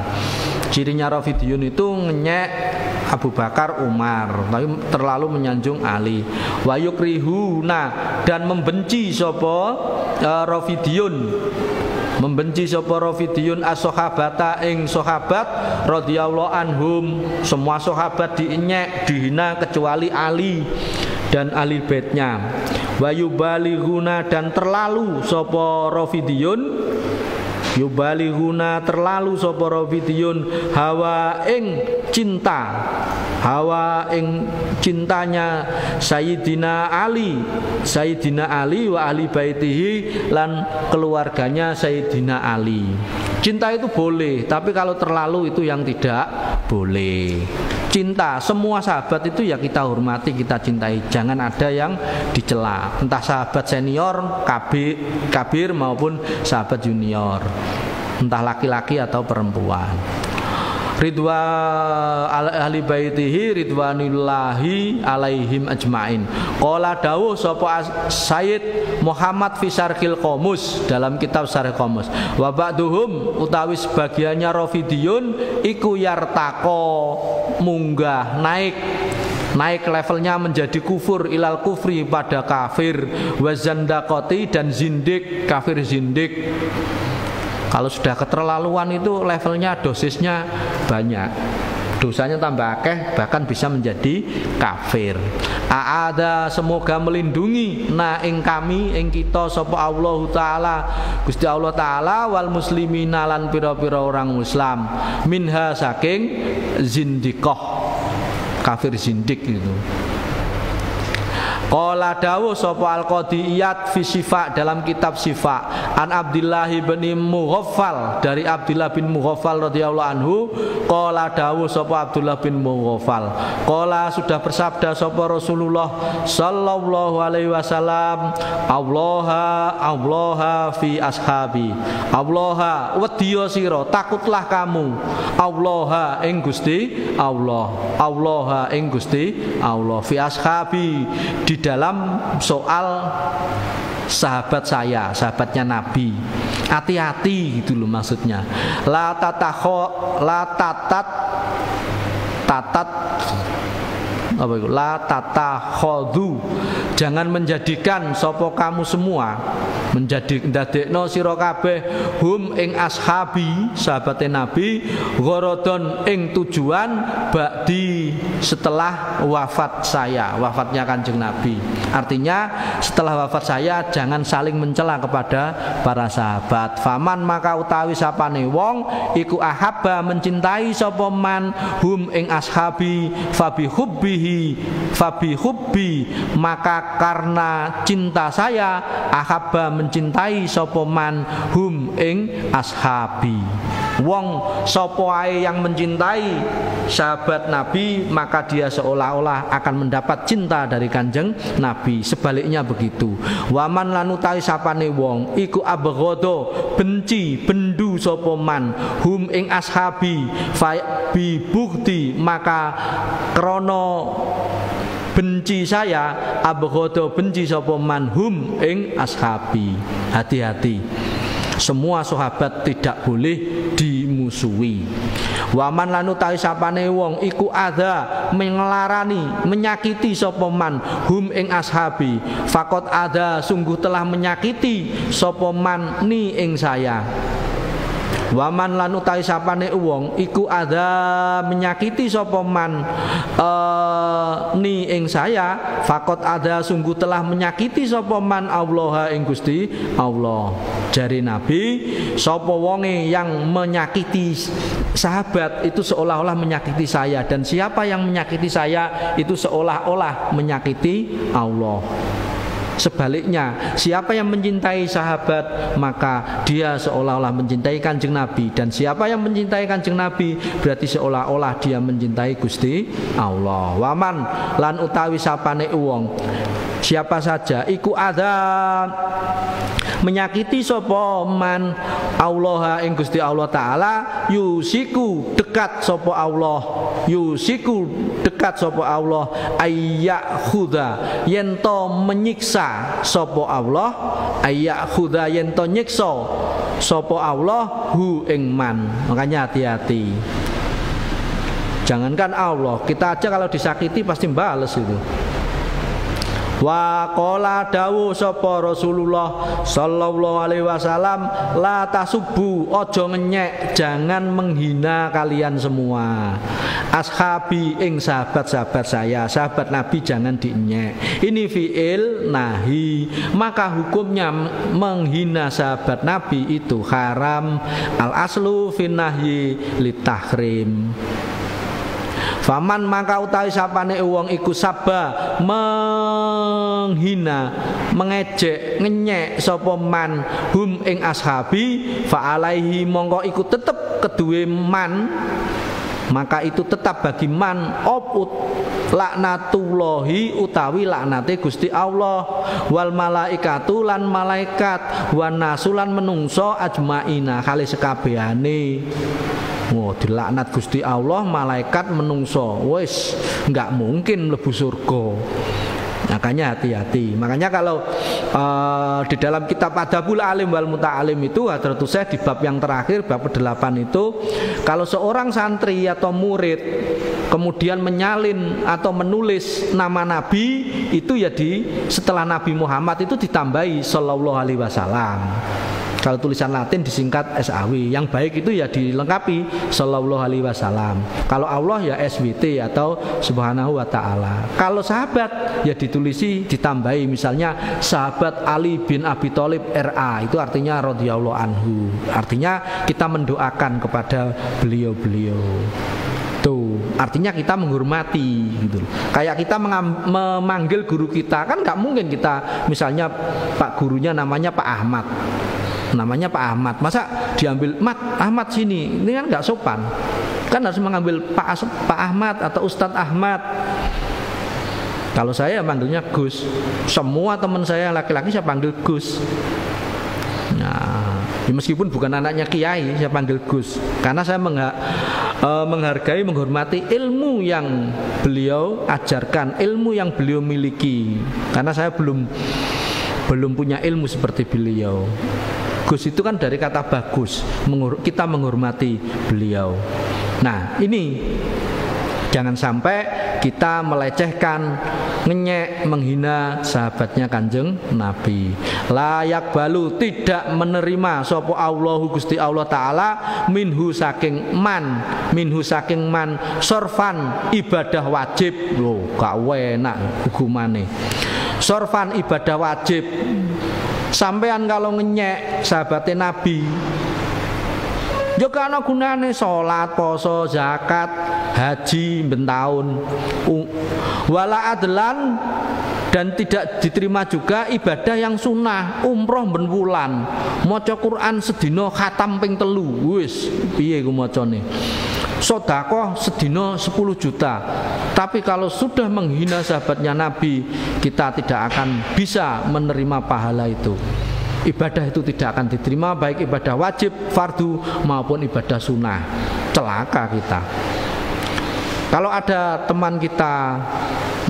Cirinya Rafidiyun itu ngenyek Abu Bakar, Umar, tapi terlalu menyanjung Ali. Wa yukrihuna, dan membenci sapa Rafidiyun, membenci sapa Rafidiyun as-sahabata ing sahabat radhiyallahu anhum. Semua sahabat diinyek, dihina kecuali Ali dan ahli baitnya. Wa yubalighuna, dan terlalu sapa Rafidiyun, yubalighuna terlalu sapa Rafidiyun hawa ing cinta, hawa ing cintanya Sayyidina Ali, Sayyidina Ali wa ahli baitihi, lan keluarganya Sayyidina Ali. Cinta itu boleh, tapi kalau terlalu itu yang tidak boleh. Cinta semua sahabat itu ya kita hormati, kita cintai, jangan ada yang dicela, entah sahabat senior, kabir maupun sahabat junior, entah laki-laki atau perempuan. Ridwan ahli baitihi ridwanullahi alaihim ajmain. Qala dawuh sapa Sayyid Muhammad fi Syarhil Qamus, dalam kitab Syarh Qamus. Wa ba'duhum, utawi sebagiannya Rafidiyun iku yartaqo, munggah, naik levelnya menjadi kufur, ilal kufri, pada kafir, wazandaqati, dan zindik, kafir zindik. Kalau sudah keterlaluan itu levelnya, dosisnya banyak, dosanya tambah akeh, bahkan bisa menjadi kafir. A'ada, semoga melindungi na ing kami, ing kita sapa Allah Ta'ala, Gusti Allah Ta'ala, wal muslimina, lan pira-pira orang Islam, minha, saking zindikoh, kafir zindik itu. Qala dawuh sapa Al-Qadiyat fi Syifa, dalam kitab Syifa, an Abdullah bin Mughaffal, dari Abdullah bin Mughaffal radhiyallahu anhu. Qala dawuh sapa Abdullah bin Mughaffal, qala, sudah bersabda sapa Rasulullah sallallahu alaihi wasallam, Allaha fi ashabi, Allaha, wedya sira, takutlah kamu, Allaha ing Gusti Allah, Allaha ing Gusti Allah, fi ashabi, di dalam soal sahabat saya, sahabatnya Nabi. Hati-hati gitu loh maksudnya. La tatat apa itu? La tatakhadhu, jangan menjadikan sapa kamu semua, menjadi ndadekno sira kabeh hum ing ashabi, sahabate Nabi, gharadon ing tujuan ba'di, setelah wafat saya, wafatnya Kanjeng Nabi. Artinya setelah wafat saya jangan saling mencela kepada para sahabat. Faman, maka utawi sapane wong iku ahabba, mencintai sapa man hum ing ashabi, fabi hubbi, maka karena cinta saya, ahabba, mencintai sapa man hum ing ashabi. Wong sapa ae yang mencintai sahabat Nabi, maka dia seolah-olah akan mendapat cinta dari Kanjeng Nabi. Sebaliknya begitu. Waman lan utawi sapane wong iku abghadha, benci, bendu sapa man hum ing ashabi, fa bi bukti, maka krana benci saya, abghadha, benci sapa man hum ing ashabi. Hati-hati, semua sahabat tidak boleh dimusuhi. Waman lanu tawi sapane wong iku adha, mengelarani, menyakiti sapa man hum ing ashabi, fakot adha, sungguh telah menyakiti sapa man ni ing saya. Waman lan utawi sapane wong iku ada menyakiti sapa man ni ing saya, fakot ada, sungguh telah menyakiti sapa man Allah ing Gusti Allah. Jari Nabi, sapa wonge yang menyakiti sahabat itu seolah-olah menyakiti saya, dan siapa yang menyakiti saya itu seolah-olah menyakiti Allah. Sebaliknya, siapa yang mencintai sahabat maka dia seolah-olah mencintai Kanjeng Nabi, dan siapa yang mencintai Kanjeng Nabi berarti seolah-olah dia mencintai Gusti Allah. Waman lan utawi sapane wong, siapa saja iku ada menyakiti sapa man Allah ing Gusti Allah Ta'ala, yusiku, dekat sapa Allah, yusiku, dekat sapa Allah, ayyak khuda, yento menyiksa sapa Allah, ayyak khuda, yento nyiksa sapa Allah hu ing man. Makanya hati-hati, Jangankan Allah, kita aja kalau disakiti pasti bales itu. Wa qala dawuh sapa Rasulullah sallallahu alaihi wasallam, la tasubbu, ojo ngenyek, jangan menghina kalian semua. Ashabi, ing sahabat-sahabat saya, sahabat Nabi jangan dinyek. Ini fi'il nahi, maka hukumnya menghina sahabat Nabi itu haram. Al aslu fin nahyi litahrim. Faman maka utawi sapane wong iku sabba menghina, mengejek, ngenyek sapa man hum ing ashabi, fa alaihi mongko iku tetep keduwe man, maka itu tetap bagi man oput laknatullahi utawi laknate Gusti Allah, wal malaikatu lan malaikat, wan nasulan menungso ajmaina kali sekabehane. Wah, dilaknat Gusti Allah, malaikat, menungso, wis nggak mungkin mlebu surga. Makanya hati-hati. Makanya kalau di dalam kitab Adabul Alim wal Muta'alim itu Hadratus Syekh di bab yang terakhir, bab 8 itu, kalau seorang santri atau murid kemudian menyalin atau menulis nama Nabi, itu ya setelah Nabi Muhammad itu ditambahi sallallahu alaihi wasallam. Kalau tulisan Latin disingkat SAW. Yang baik itu ya dilengkapi sallallahu alaihi wasallam. Kalau Allah ya SWT atau subhanahu wa ta'ala. Kalau sahabat ya ditulisi ditambahi, misalnya sahabat Ali bin Abi Thalib RA, itu artinya radhiyallahu anhu. Artinya kita mendoakan kepada beliau-beliau. Tuh, artinya kita menghormati gitu. Kayak kita memanggil guru kita, kan nggak mungkin kita misalnya Pak gurunya namanya Pak Ahmad. Namanya Pak Ahmad, masa diambil Ahmad sini, ini kan nggak sopan. Kan harus mengambil Pak Ahmad atau Ustadz Ahmad. Kalau saya manggilnya Gus, semua teman saya laki-laki saya panggil Gus. Nah, meskipun bukan anaknya Kiai, saya panggil Gus, karena saya menghargai, menghormati ilmu yang beliau ajarkan, ilmu yang beliau miliki. Karena saya belum punya ilmu seperti beliau. Gus itu kan dari kata bagus, kita menghormati beliau. Nah, ini jangan sampai kita melecehkan, ngenyek, menghina sahabatnya Kanjeng Nabi. Layak balu, tidak menerima sapa Allahu Gusti Allah Ta'ala minhu saking man sorfan ibadah wajib. Loh, gak enak hukumane. Sorfan ibadah wajib. Sampean kalau ngenyek sahabatnya Nabi, juga ana gunane salat, poso, zakat, haji bentaun, wala adlan, dan tidak diterima juga ibadah yang sunnah, umroh ben wulan, maca Quran sedina khatam ping 3. Wis piye ku macane? Sedekah sedina 10 juta. Tapi kalau sudah menghina sahabatnya Nabi, kita tidak akan bisa menerima pahala itu. Ibadah itu tidak akan diterima, baik ibadah wajib, fardu maupun ibadah sunnah. Celaka kita. Kalau ada teman kita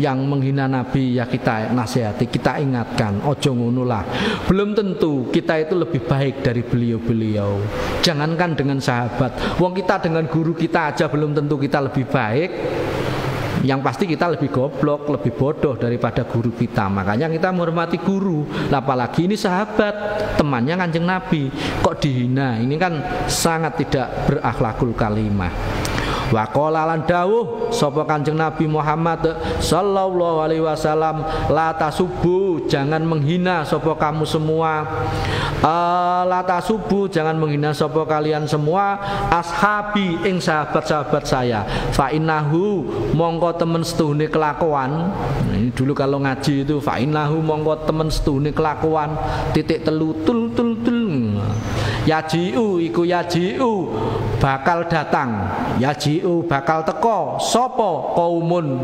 yang menghina Nabi, ya kita nasihati, kita ingatkan, ojo ngono lah. Belum tentu kita itu lebih baik dari beliau-beliau. Jangankan dengan sahabat, wong kita dengan guru kita aja belum tentu kita lebih baik. Yang pasti kita lebih goblok, lebih bodoh daripada guru kita. Makanya kita menghormati guru. Apalagi ini sahabat, temannya Kanjeng Nabi, kok dihina? Ini kan sangat tidak berakhlakul kalimah. Wa qala lan dawuh sapa Kanjeng Nabi Muhammad sallallahu alaihi wasallam, la tasubbu, jangan menghina sapa kamu semua. La tasubbu, jangan menghina sapa kalian semua ashabi ing sahabat-sahabat saya. Fa innahu mongko temen setuhune kelakuan. Ini dulu kalau ngaji itu fa innahu mongko temen setuhune kelakuan titik telu tul tul tul. Yaji'u iku yaji'u bakal datang, yaji'u bakal teko sopo kaumun,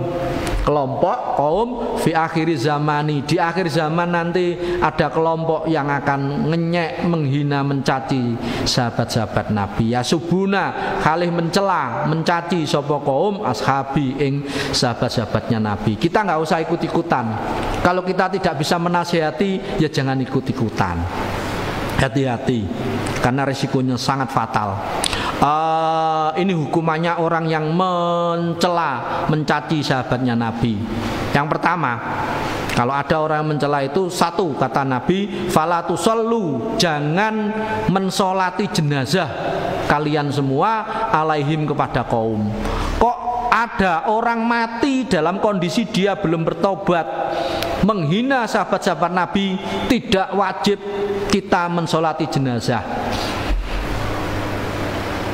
kelompok kaum fi akhir zamani, di akhir zaman nanti ada kelompok yang akan ngenyek, menghina, mencaci sahabat-sahabat Nabi. Ya subuna kalih mencela, mencaci sopo kaum ashabi ing sahabat-sahabatnya Nabi. Kita nggak usah ikut-ikutan. Kalau kita tidak bisa menasihati, ya jangan ikut-ikutan. Hati-hati, karena risikonya sangat fatal. Ini hukumannya orang yang mencela, mencaci sahabatnya Nabi. Yang pertama, kalau ada orang yang mencela itu, satu, kata Nabi, fala tusallu, jangan mensolati jenazah kalian semua alaihim kepada kaum. Kok ada orang mati dalam kondisi dia belum bertobat, menghina sahabat-sahabat Nabi, tidak wajib kita mensolati jenazah.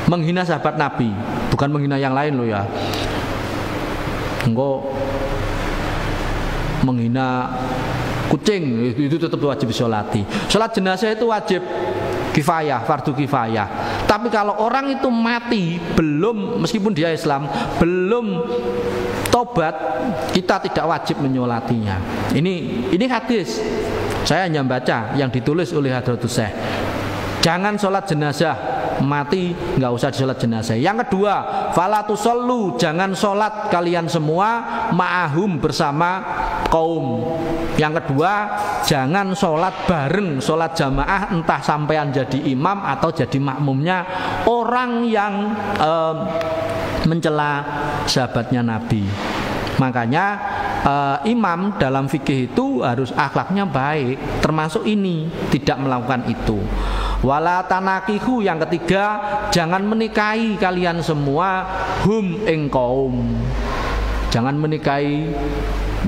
Menghina sahabat Nabi, bukan menghina yang lain loh ya. Engkau menghina kucing, itu tetap wajib disolati. Sholat jenazah itu wajib kifayah, fardu kifayah. Tapi kalau orang itu mati belum, meskipun dia Islam, belum tobat, kita tidak wajib menyolatinya. Ini hadis. Saya hanya baca yang ditulis oleh Hadratus Syekh. Jangan sholat jenazah, mati nggak usah disolat jenazah. Yang kedua, fala tusallu, jangan sholat kalian semua ma'ahum, bersama kaum. Yang kedua, jangan sholat bareng, sholat jamaah, entah sampean jadi imam atau jadi makmumnya orang yang mencela sahabatnya Nabi. Makanya imam dalam fikih itu harus akhlaknya baik, termasuk ini, tidak melakukan itu. Wala tanakihu, yang ketiga, jangan menikahi kalian semua hum ing kaum, jangan menikahi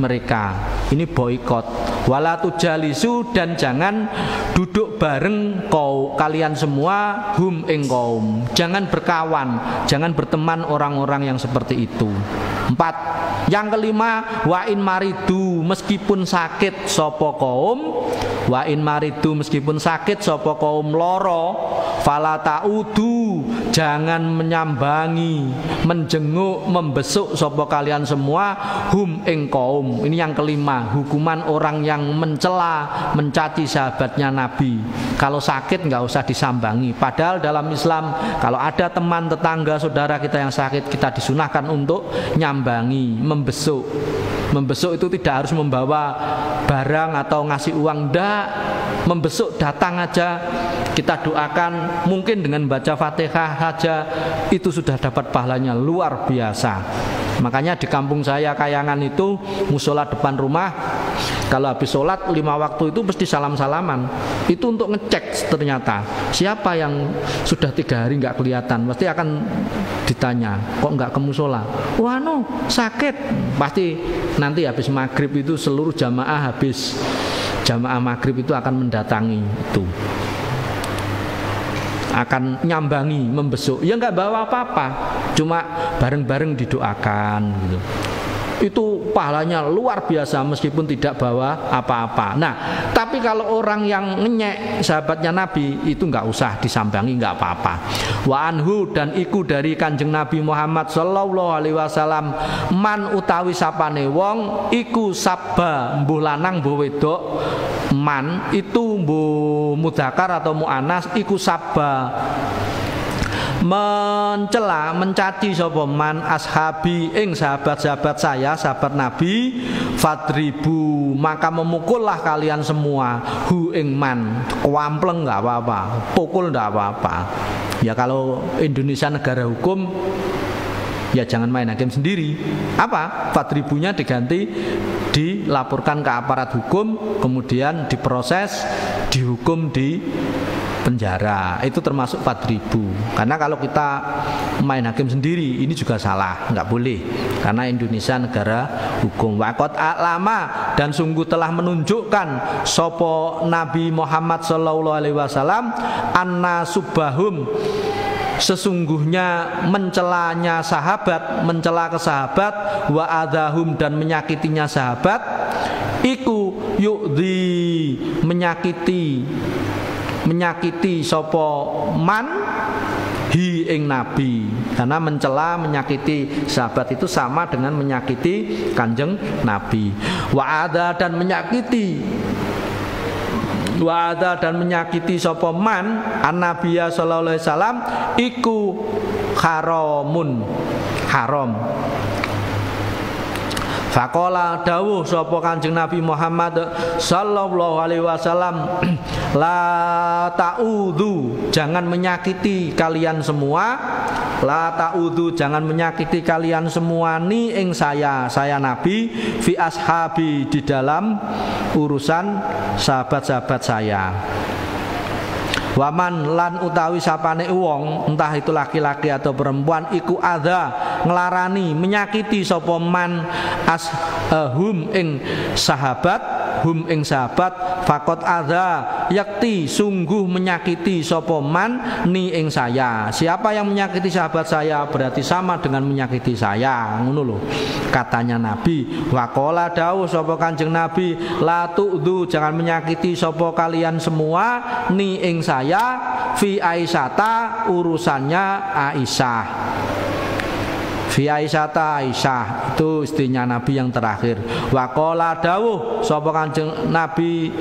mereka. Ini boikot. Wala tujalisu, dan jangan duduk bareng kalian semua hum ing kaum, jangan berkawan, jangan berteman orang-orang yang seperti itu. 4. Yang kelima, wa in maridu, meskipun sakit sapa kaum, wa in maridu, meskipun sakit sapa kaum loro, fala ta'udu, jangan menyambangi, menjenguk, membesuk sapa kalian semua hum ing kaum. Ini yang kelima, hukuman orang yang mencela, mencaci sahabatnya Nabi. Kalau sakit nggak usah disambangi. Padahal dalam Islam, kalau ada teman, tetangga, saudara kita yang sakit, kita disunahkan untuk nyambangi, membesuk. Membesuk itu tidak harus membawa barang atau ngasih uang, ndak. Membesuk, datang aja, kita doakan, mungkin dengan baca Fatihah saja itu sudah dapat pahalanya luar biasa. Makanya di kampung saya Kayangan itu, musola depan rumah, kalau habis sholat 5 waktu itu mesti salam-salaman. Itu untuk ngecek ternyata siapa yang sudah 3 hari nggak kelihatan, pasti akan ditanya, kok nggak ke musola? Wah no, sakit. Pasti nanti habis maghrib itu seluruh jamaah, habis jamaah maghrib itu akan mendatangi itu, akan nyambangi, membesuk. Ya nggak bawa apa-apa, cuma bareng-bareng didoakan gitu. Itu pahalanya luar biasa meskipun tidak bawa apa-apa. Nah, tapi kalau orang yang ngenyek sahabatnya Nabi itu nggak usah disambangi, nggak apa-apa. Wa anhu, dan iku dari Kanjeng Nabi Muhammad sallallahu alaihi wasallam, man utawi sapane wong iku sabba, mbuh lanang mbuh wedok, man itu mbuh mudzakkar atau muannas, iku sabba, mencela, mencaci sapa man ashabi ing sahabat-sahabat saya, sahabat Nabi, fadribu, maka memukullah kalian semua hu ing man. Kuampleng enggak apa-apa, pukul enggak apa-apa. Ya kalau Indonesia negara hukum, ya jangan main hakim sendiri. Apa? Fadribunya diganti, dilaporkan ke aparat hukum, kemudian diproses, dihukum di penjara. Itu termasuk 4.000. Karena kalau kita main hakim sendiri, ini juga salah, nggak boleh. Karena Indonesia negara hukum. Waqat alama, dan sungguh telah menunjukkan sopo Nabi Muhammad sallallahu alaihi wasallam anna subahum, sesungguhnya mencelanya sahabat, mencela ke sahabat, wa adahum, dan menyakitinya sahabat, iku yu'dhi, menyakiti sopo man hi ing Nabi. Karena mencela, menyakiti sahabat itu sama dengan menyakiti Kanjeng Nabi. Wa'ada, dan menyakiti sopo man an-nabiyya sallallahu alaihi wasallam iku haramun, haram. Faqala dawuh sapa Kanjeng Nabi Muhammad sallallahu alaihi wasallam, la ta'udzu, jangan menyakiti kalian semua, la ta'udzu, jangan menyakiti kalian semua ni ing saya Nabi, fi ashabi, di dalam urusan sahabat-sahabat saya. Waman lan utawi sapane wong, entah itu laki-laki atau perempuan, iku adza, nglarani, menyakiti sapa man hum ing sahabat, hum ing sahabat, fakot adza, yakti, sungguh menyakiti sapa man ni ing saya. Siapa yang menyakiti sahabat saya berarti sama dengan menyakiti saya, ngono lho katanya Nabi. Waqala dawuh sapa Kanjeng Nabi, la tu'dzu, jangan menyakiti sapa kalian semua ni ing saya, fi Aisyata, urusannya Aisyah. Fi Aisyah itu istrinya Nabi yang terakhir. Waqala dawuh sapa Kanjeng Nabi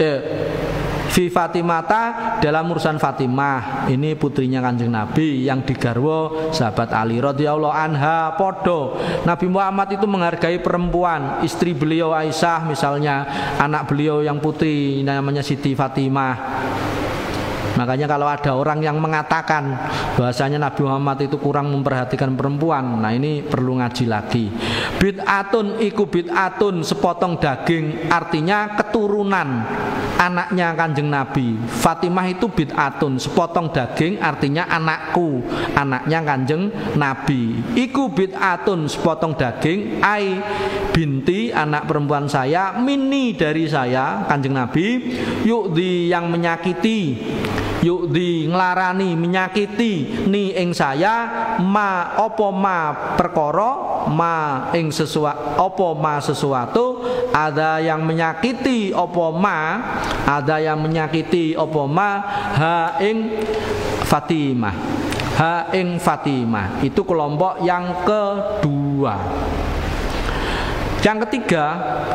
fi Fatimata, dalam urusan Fatimah, ini putrinya Kanjeng Nabi yang digarwa sahabat Ali radhiyallahu anha. Podo Nabi Muhammad itu menghargai perempuan, istri beliau Aisyah misalnya, anak beliau yang putri namanya Siti Fatimah. Makanya kalau ada orang yang mengatakan bahwasanya Nabi Muhammad itu kurang memperhatikan perempuan, nah ini perlu ngaji lagi. Bid'atun iku bid'atun, sepotong daging, artinya keturunan anaknya Kanjeng Nabi. Fatimah itu bid'atun, sepotong daging, artinya anakku, anaknya Kanjeng Nabi. Iku bid'atun, sepotong daging, ai binti, anak perempuan saya, mini, dari saya Kanjeng Nabi, yu'di, yang menyakiti, yu'di, nglarani, menyakiti ni ing saya, ma opo ma perkara, ma ing sesuatu, opo ma sesuatu, ada yang menyakiti opo ma, ada yang menyakiti opo ma, ha ing Fatimah, ha ing Fatimah. Itu kelompok yang kedua. Yang ketiga,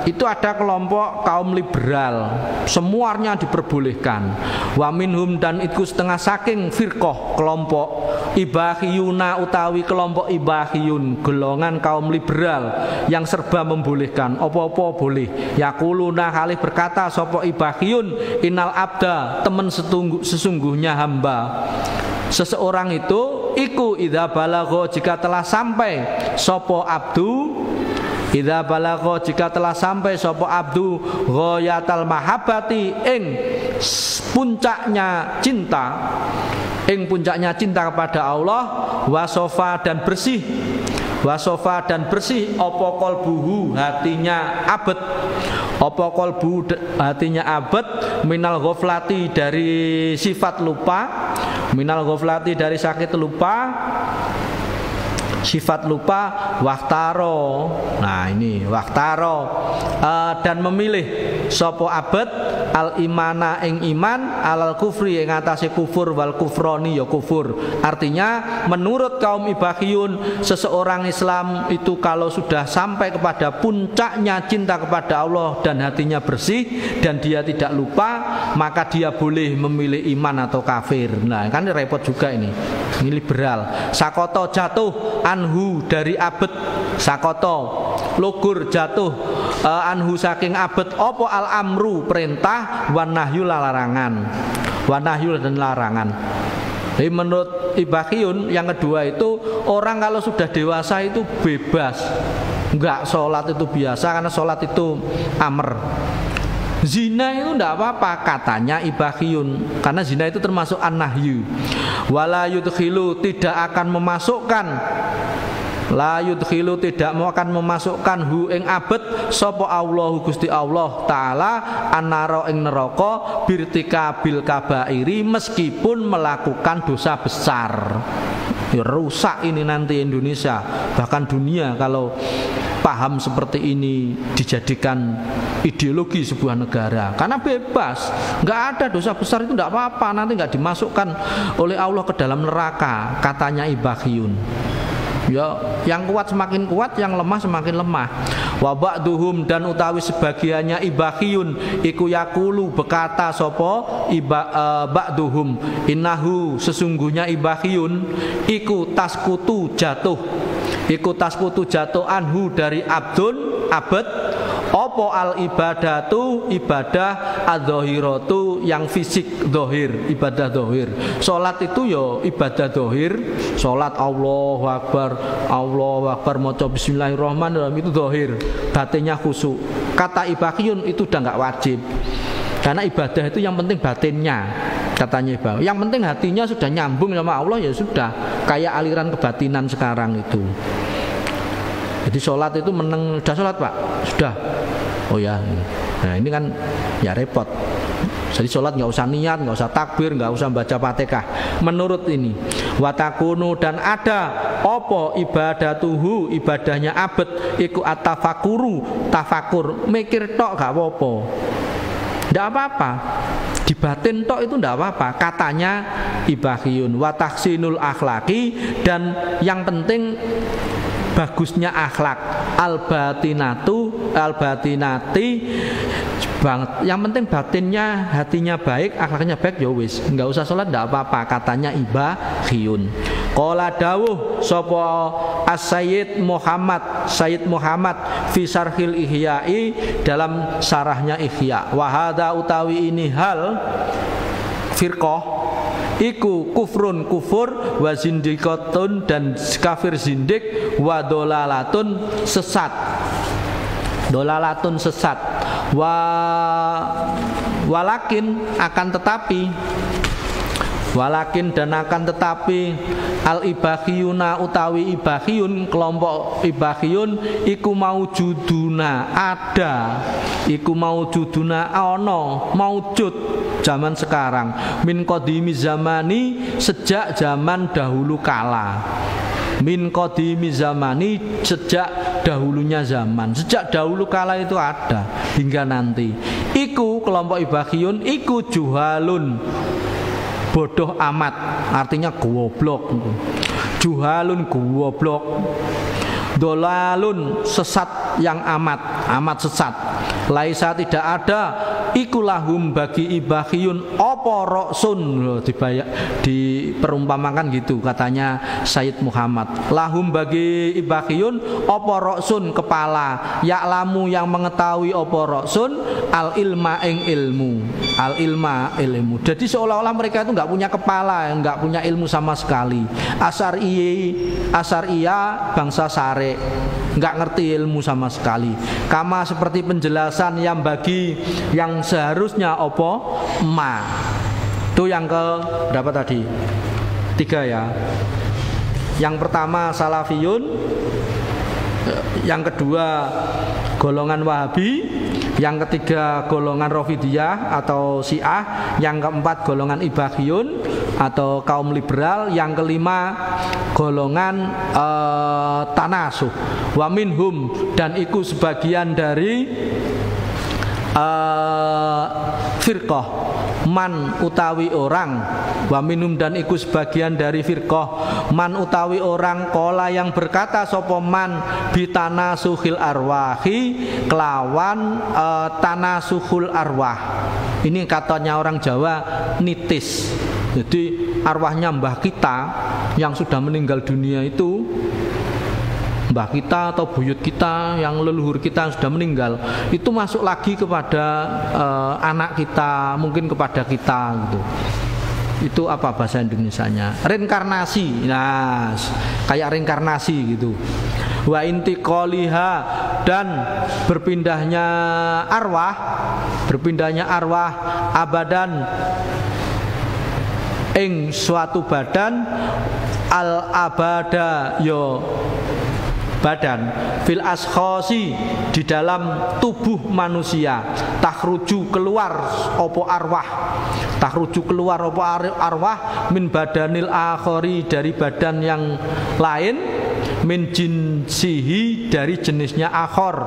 itu ada kelompok kaum liberal, semuanya diperbolehkan. Wa minhum, dan itu setengah saking firqah, kelompok ibahiyuna, utawi kelompok ibahiyun, golongan kaum liberal yang serba membolehkan, apa-apa boleh. Yaquluna, halih berkata sapa ibahiyun, innal abda, teman sesungguhnya hamba. Seseorang itu iku idza balagha, jika telah sampai sapa abdu, idza balagha, jika telah sampai sapa abdu, ghayatal mahabbati, ing puncaknya cinta, ing puncaknya cinta kepada Allah, wasofa, dan bersih, wasofa, dan bersih, opo kolbuhu, hatinya abad, opo kolbu, hatinya abad, minal ghaflati, dari sifat lupa, minal ghaflati, dari sakit lupa, sifat lupa, waktaro. Nah ini waktaro, dan memilih sopo abad al imana ing iman, alal kufri ing atase kufur, wal kufroni ya kufur. Artinya menurut kaum ibahiyun, seseorang Islam itu kalau sudah sampai kepada puncaknya cinta kepada Allah dan hatinya bersih dan dia tidak lupa, maka dia boleh memilih iman atau kafir. Nah kan repot juga ini liberal. Sakoto, jatuh, anhu, dari abad, sakoto, lugur, jatuh, anhu, saking abad, opo al amru, perintah, wan nahyu, larangan, wan nahyu, dan larangan. Jadi menurut ibahiyun yang kedua itu, orang kalau sudah dewasa itu bebas, enggak sholat itu biasa, karena sholat itu amr. Zina itu tidak apa-apa katanya ibahiyun, karena zina itu termasuk an-nahyu. Wala yudkhilu, tidak akan memasukkan, la yudkhilu, tidak mau akan memasukkan hu ing abad sapa Allahu Gusti Allah taala annara ing neraka birtika bil kabairi, meskipun melakukan dosa besar. Ya, rusak ini nanti Indonesia, bahkan dunia kalau paham seperti ini dijadikan ideologi sebuah negara, karena bebas, nggak ada dosa besar itu nggak apa-apa, nanti nggak dimasukkan oleh Allah ke dalam neraka katanya ibahiyun. Ya, yang kuat semakin kuat, yang lemah semakin lemah. Wa ba'duhum, dan utawi sebagiannya ibahiyun iku yakulu, berkata sapa ba'duhum, innahu, sesungguhnya ibahiyun iku taskutu, jatuh, iku taskutu, jatuh, anhu, dari abdun, abad apa al ibadatu ibadah adzahiratu yang fisik zahir, ibadah zahir. Salat itu ya ibadah zahir, salat Allahu Akbar maca bismillahirrahmanirrahim itu zahir, batinnya khusyuk. Kata ibahiyun itu udah enggak wajib. Karena ibadah itu yang penting batinnya, katanya Ibah. Yang penting hatinya sudah nyambung sama Allah ya sudah, kayak aliran kebatinan sekarang itu. Jadi sholat itu meneng, sudah sholat Pak? Sudah. Oh ya. Nah ini kan ya repot. Jadi sholat nggak usah niat, nggak usah takbir, nggak usah baca Fatihah. Menurut ini, watakunu dan ada opo ibadatuhu ibadahnya abad iku atafakuru tafakur mikir tok gak apa-apa. Nggak apa-apa. Di batin tok itu ndak apa-apa, katanya ibahiyun wa tahsinul akhlaqi, dan yang penting bagusnya akhlak al-batinati banget. Yang penting batinnya, hatinya baik, akhlaknya baik ya wis, enggak usah sholat ndak apa-apa, katanya ibahiyun. Qala dawuh sapa As-Sayyid Muhammad fi Syarhil Ihya'i, dalam sarahnya Ihya, wa hadza utawi ini hal firqah iku kufrun kufur wa zindikatun dan kafir zindik wa dolalatun sesat walakin dan akan tetapi al ibahiyuna utawi ibahiyun, kelompok ibahiyun iku maujuduna ada, iku maujuduna ono maujud zaman sekarang, min qadimi zamani sejak zaman dahulu kala, min qadimi zamani sejak dahulunya zaman, sejak dahulu kala itu ada hingga nanti. Iku kelompok ibahiyun iku juhalun bodoh amat, artinya goblok. Juhalun goblok, dolalun sesat yang amat sesat. Laisa tidak ada iku lahum bagi ibahiyun apa roksun, diperumpamakan gitu katanya Sayyid Muhammad. Lahum bagi ibahiyun apa roksun kepala, ya'lamu yang mengetahui apa roksun, al ilma ing ilmu, al ilma ilmu. Jadi seolah-olah mereka itu nggak punya kepala, nggak punya ilmu sama sekali. Asariyah bangsa sare, nggak ngerti ilmu sama sekali. Kama seperti penjelasan yang bagi yang seharusnya opo ma. Itu yang ke berapa tadi? 3 ya. Yang pertama salafiyun, yang kedua golongan Wahabi, yang ketiga golongan Rafidiyah atau Syiah, yang keempat golongan Ibahiyun atau kaum liberal, yang kelima golongan Tanasuh. Wa minhum dan iku sebagian dari firqah man utawi orang, wa minhum dan iku sebagian dari firqah man utawi orang, kola yang berkata sapa man bitanasuhil arwahi kelawan tanasuhul arwah. Ini katanya orang Jawa nitis. Jadi arwahnya mbah kita yang sudah meninggal dunia itu, mbah kita atau buyut kita yang leluhur kita yang sudah meninggal, itu masuk lagi kepada anak kita, mungkin kepada kita gitu. Itu apa bahasa Indonesianya? Reinkarnasi. Nah, kayak reinkarnasi gitu. Wa intiqaliha dan berpindahnya arwah abadan ing suatu badan, al abada yo badan, fil ashkhasi di dalam tubuh manusia, takhruju keluar opo arwah, min badanil akhari dari badan yang lain, min jinsihi dari jenisnya akhor,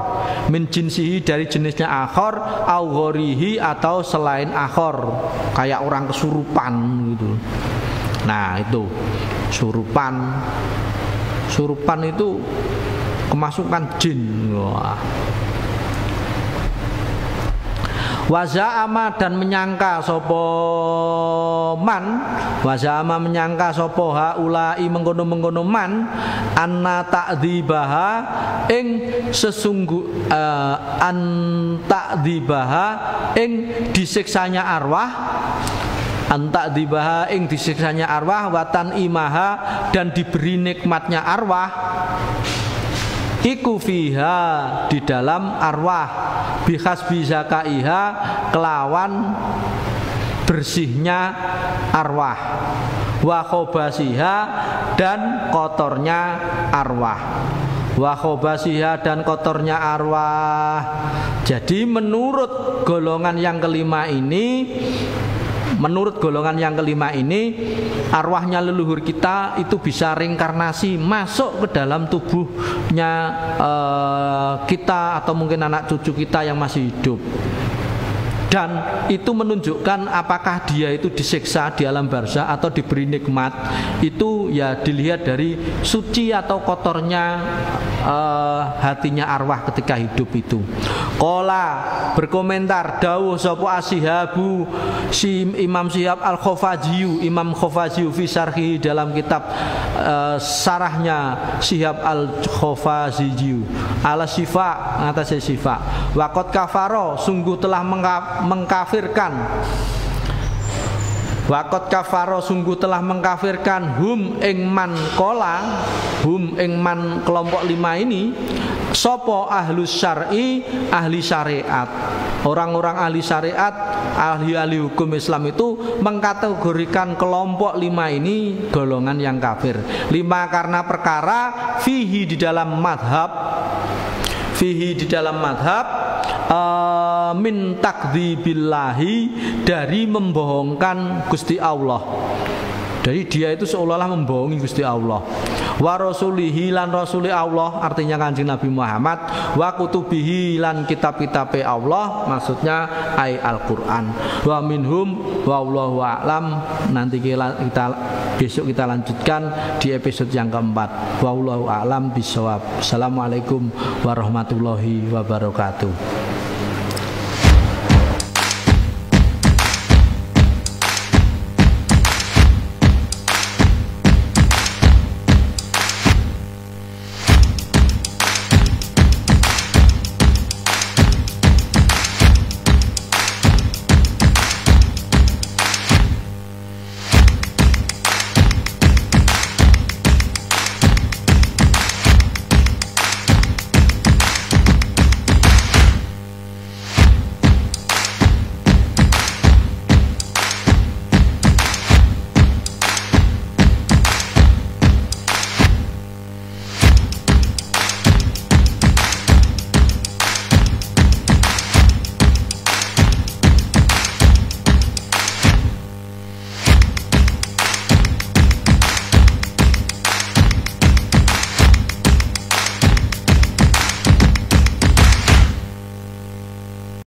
au ghorihi atau selain akhor, kayak orang kesurupan gitu. Nah itu surupan itu kemasukan jin. Wah. Waza'ama dan menyangka sapa man, waza'ama menyangka sapa haulai mengkono-mengkono man anna ta'dzibaha ing sesungguh an ta'dzibaha ing disiksanya arwah, antak dibaha ing disiksanya arwah, watan imaha dan diberi nikmatnya arwah, iku fiha di dalam arwah, bihasbi zakaiha kelawan bersihnya arwah, wa khobasiha dan kotornya arwah, wa khobasiha dan kotornya arwah. Jadi menurut golongan yang kelima ini, arwahnya leluhur kita itu bisa reinkarnasi masuk ke dalam tubuhnya kita atau mungkin anak cucu kita yang masih hidup. Dan itu menunjukkan apakah dia itu disiksa di alam barzah atau diberi nikmat. Itu ya dilihat dari suci atau kotornya hatinya arwah ketika hidup itu. Qala berkomentar dawuh sapa Asyihabu si Imam Syihab Al-Khafaji, Imam Khafaji fi syarhi dalam kitab sarahnya Syihab Al-Khafaji ala Syifa ngatasé Syifa. Waqat kafaro sungguh telah mengkafirkan, waqat kafaro sungguh telah mengkafirkan hum ing man kola, hum ing man kelompok 5 ini sopo ahlus syar'i ahli syariat. Orang-orang ahli syariat, ahli-ahli hukum Islam itu mengkategorikan kelompok 5 ini golongan yang kafir. 5 karena perkara fihi di dalam madhab, fihi di dalam madhab min takdzibillahi dari membohongkan Gusti Allah. Jadi dia itu seolah-olah membohongi Gusti Allah. Wa rasulihi lan rasuli Allah, artinya Kanjeng Nabi Muhammad. Wa kutubihi lan kitab-kitabe Allah, maksudnya ay Al-Qur'an. Wa minhum wallahu a'lam. Nanti besok kita lanjutkan di episode yang keempat. Wallahu a'lam bishawab. Assalamualaikum warahmatullahi wabarakatuh.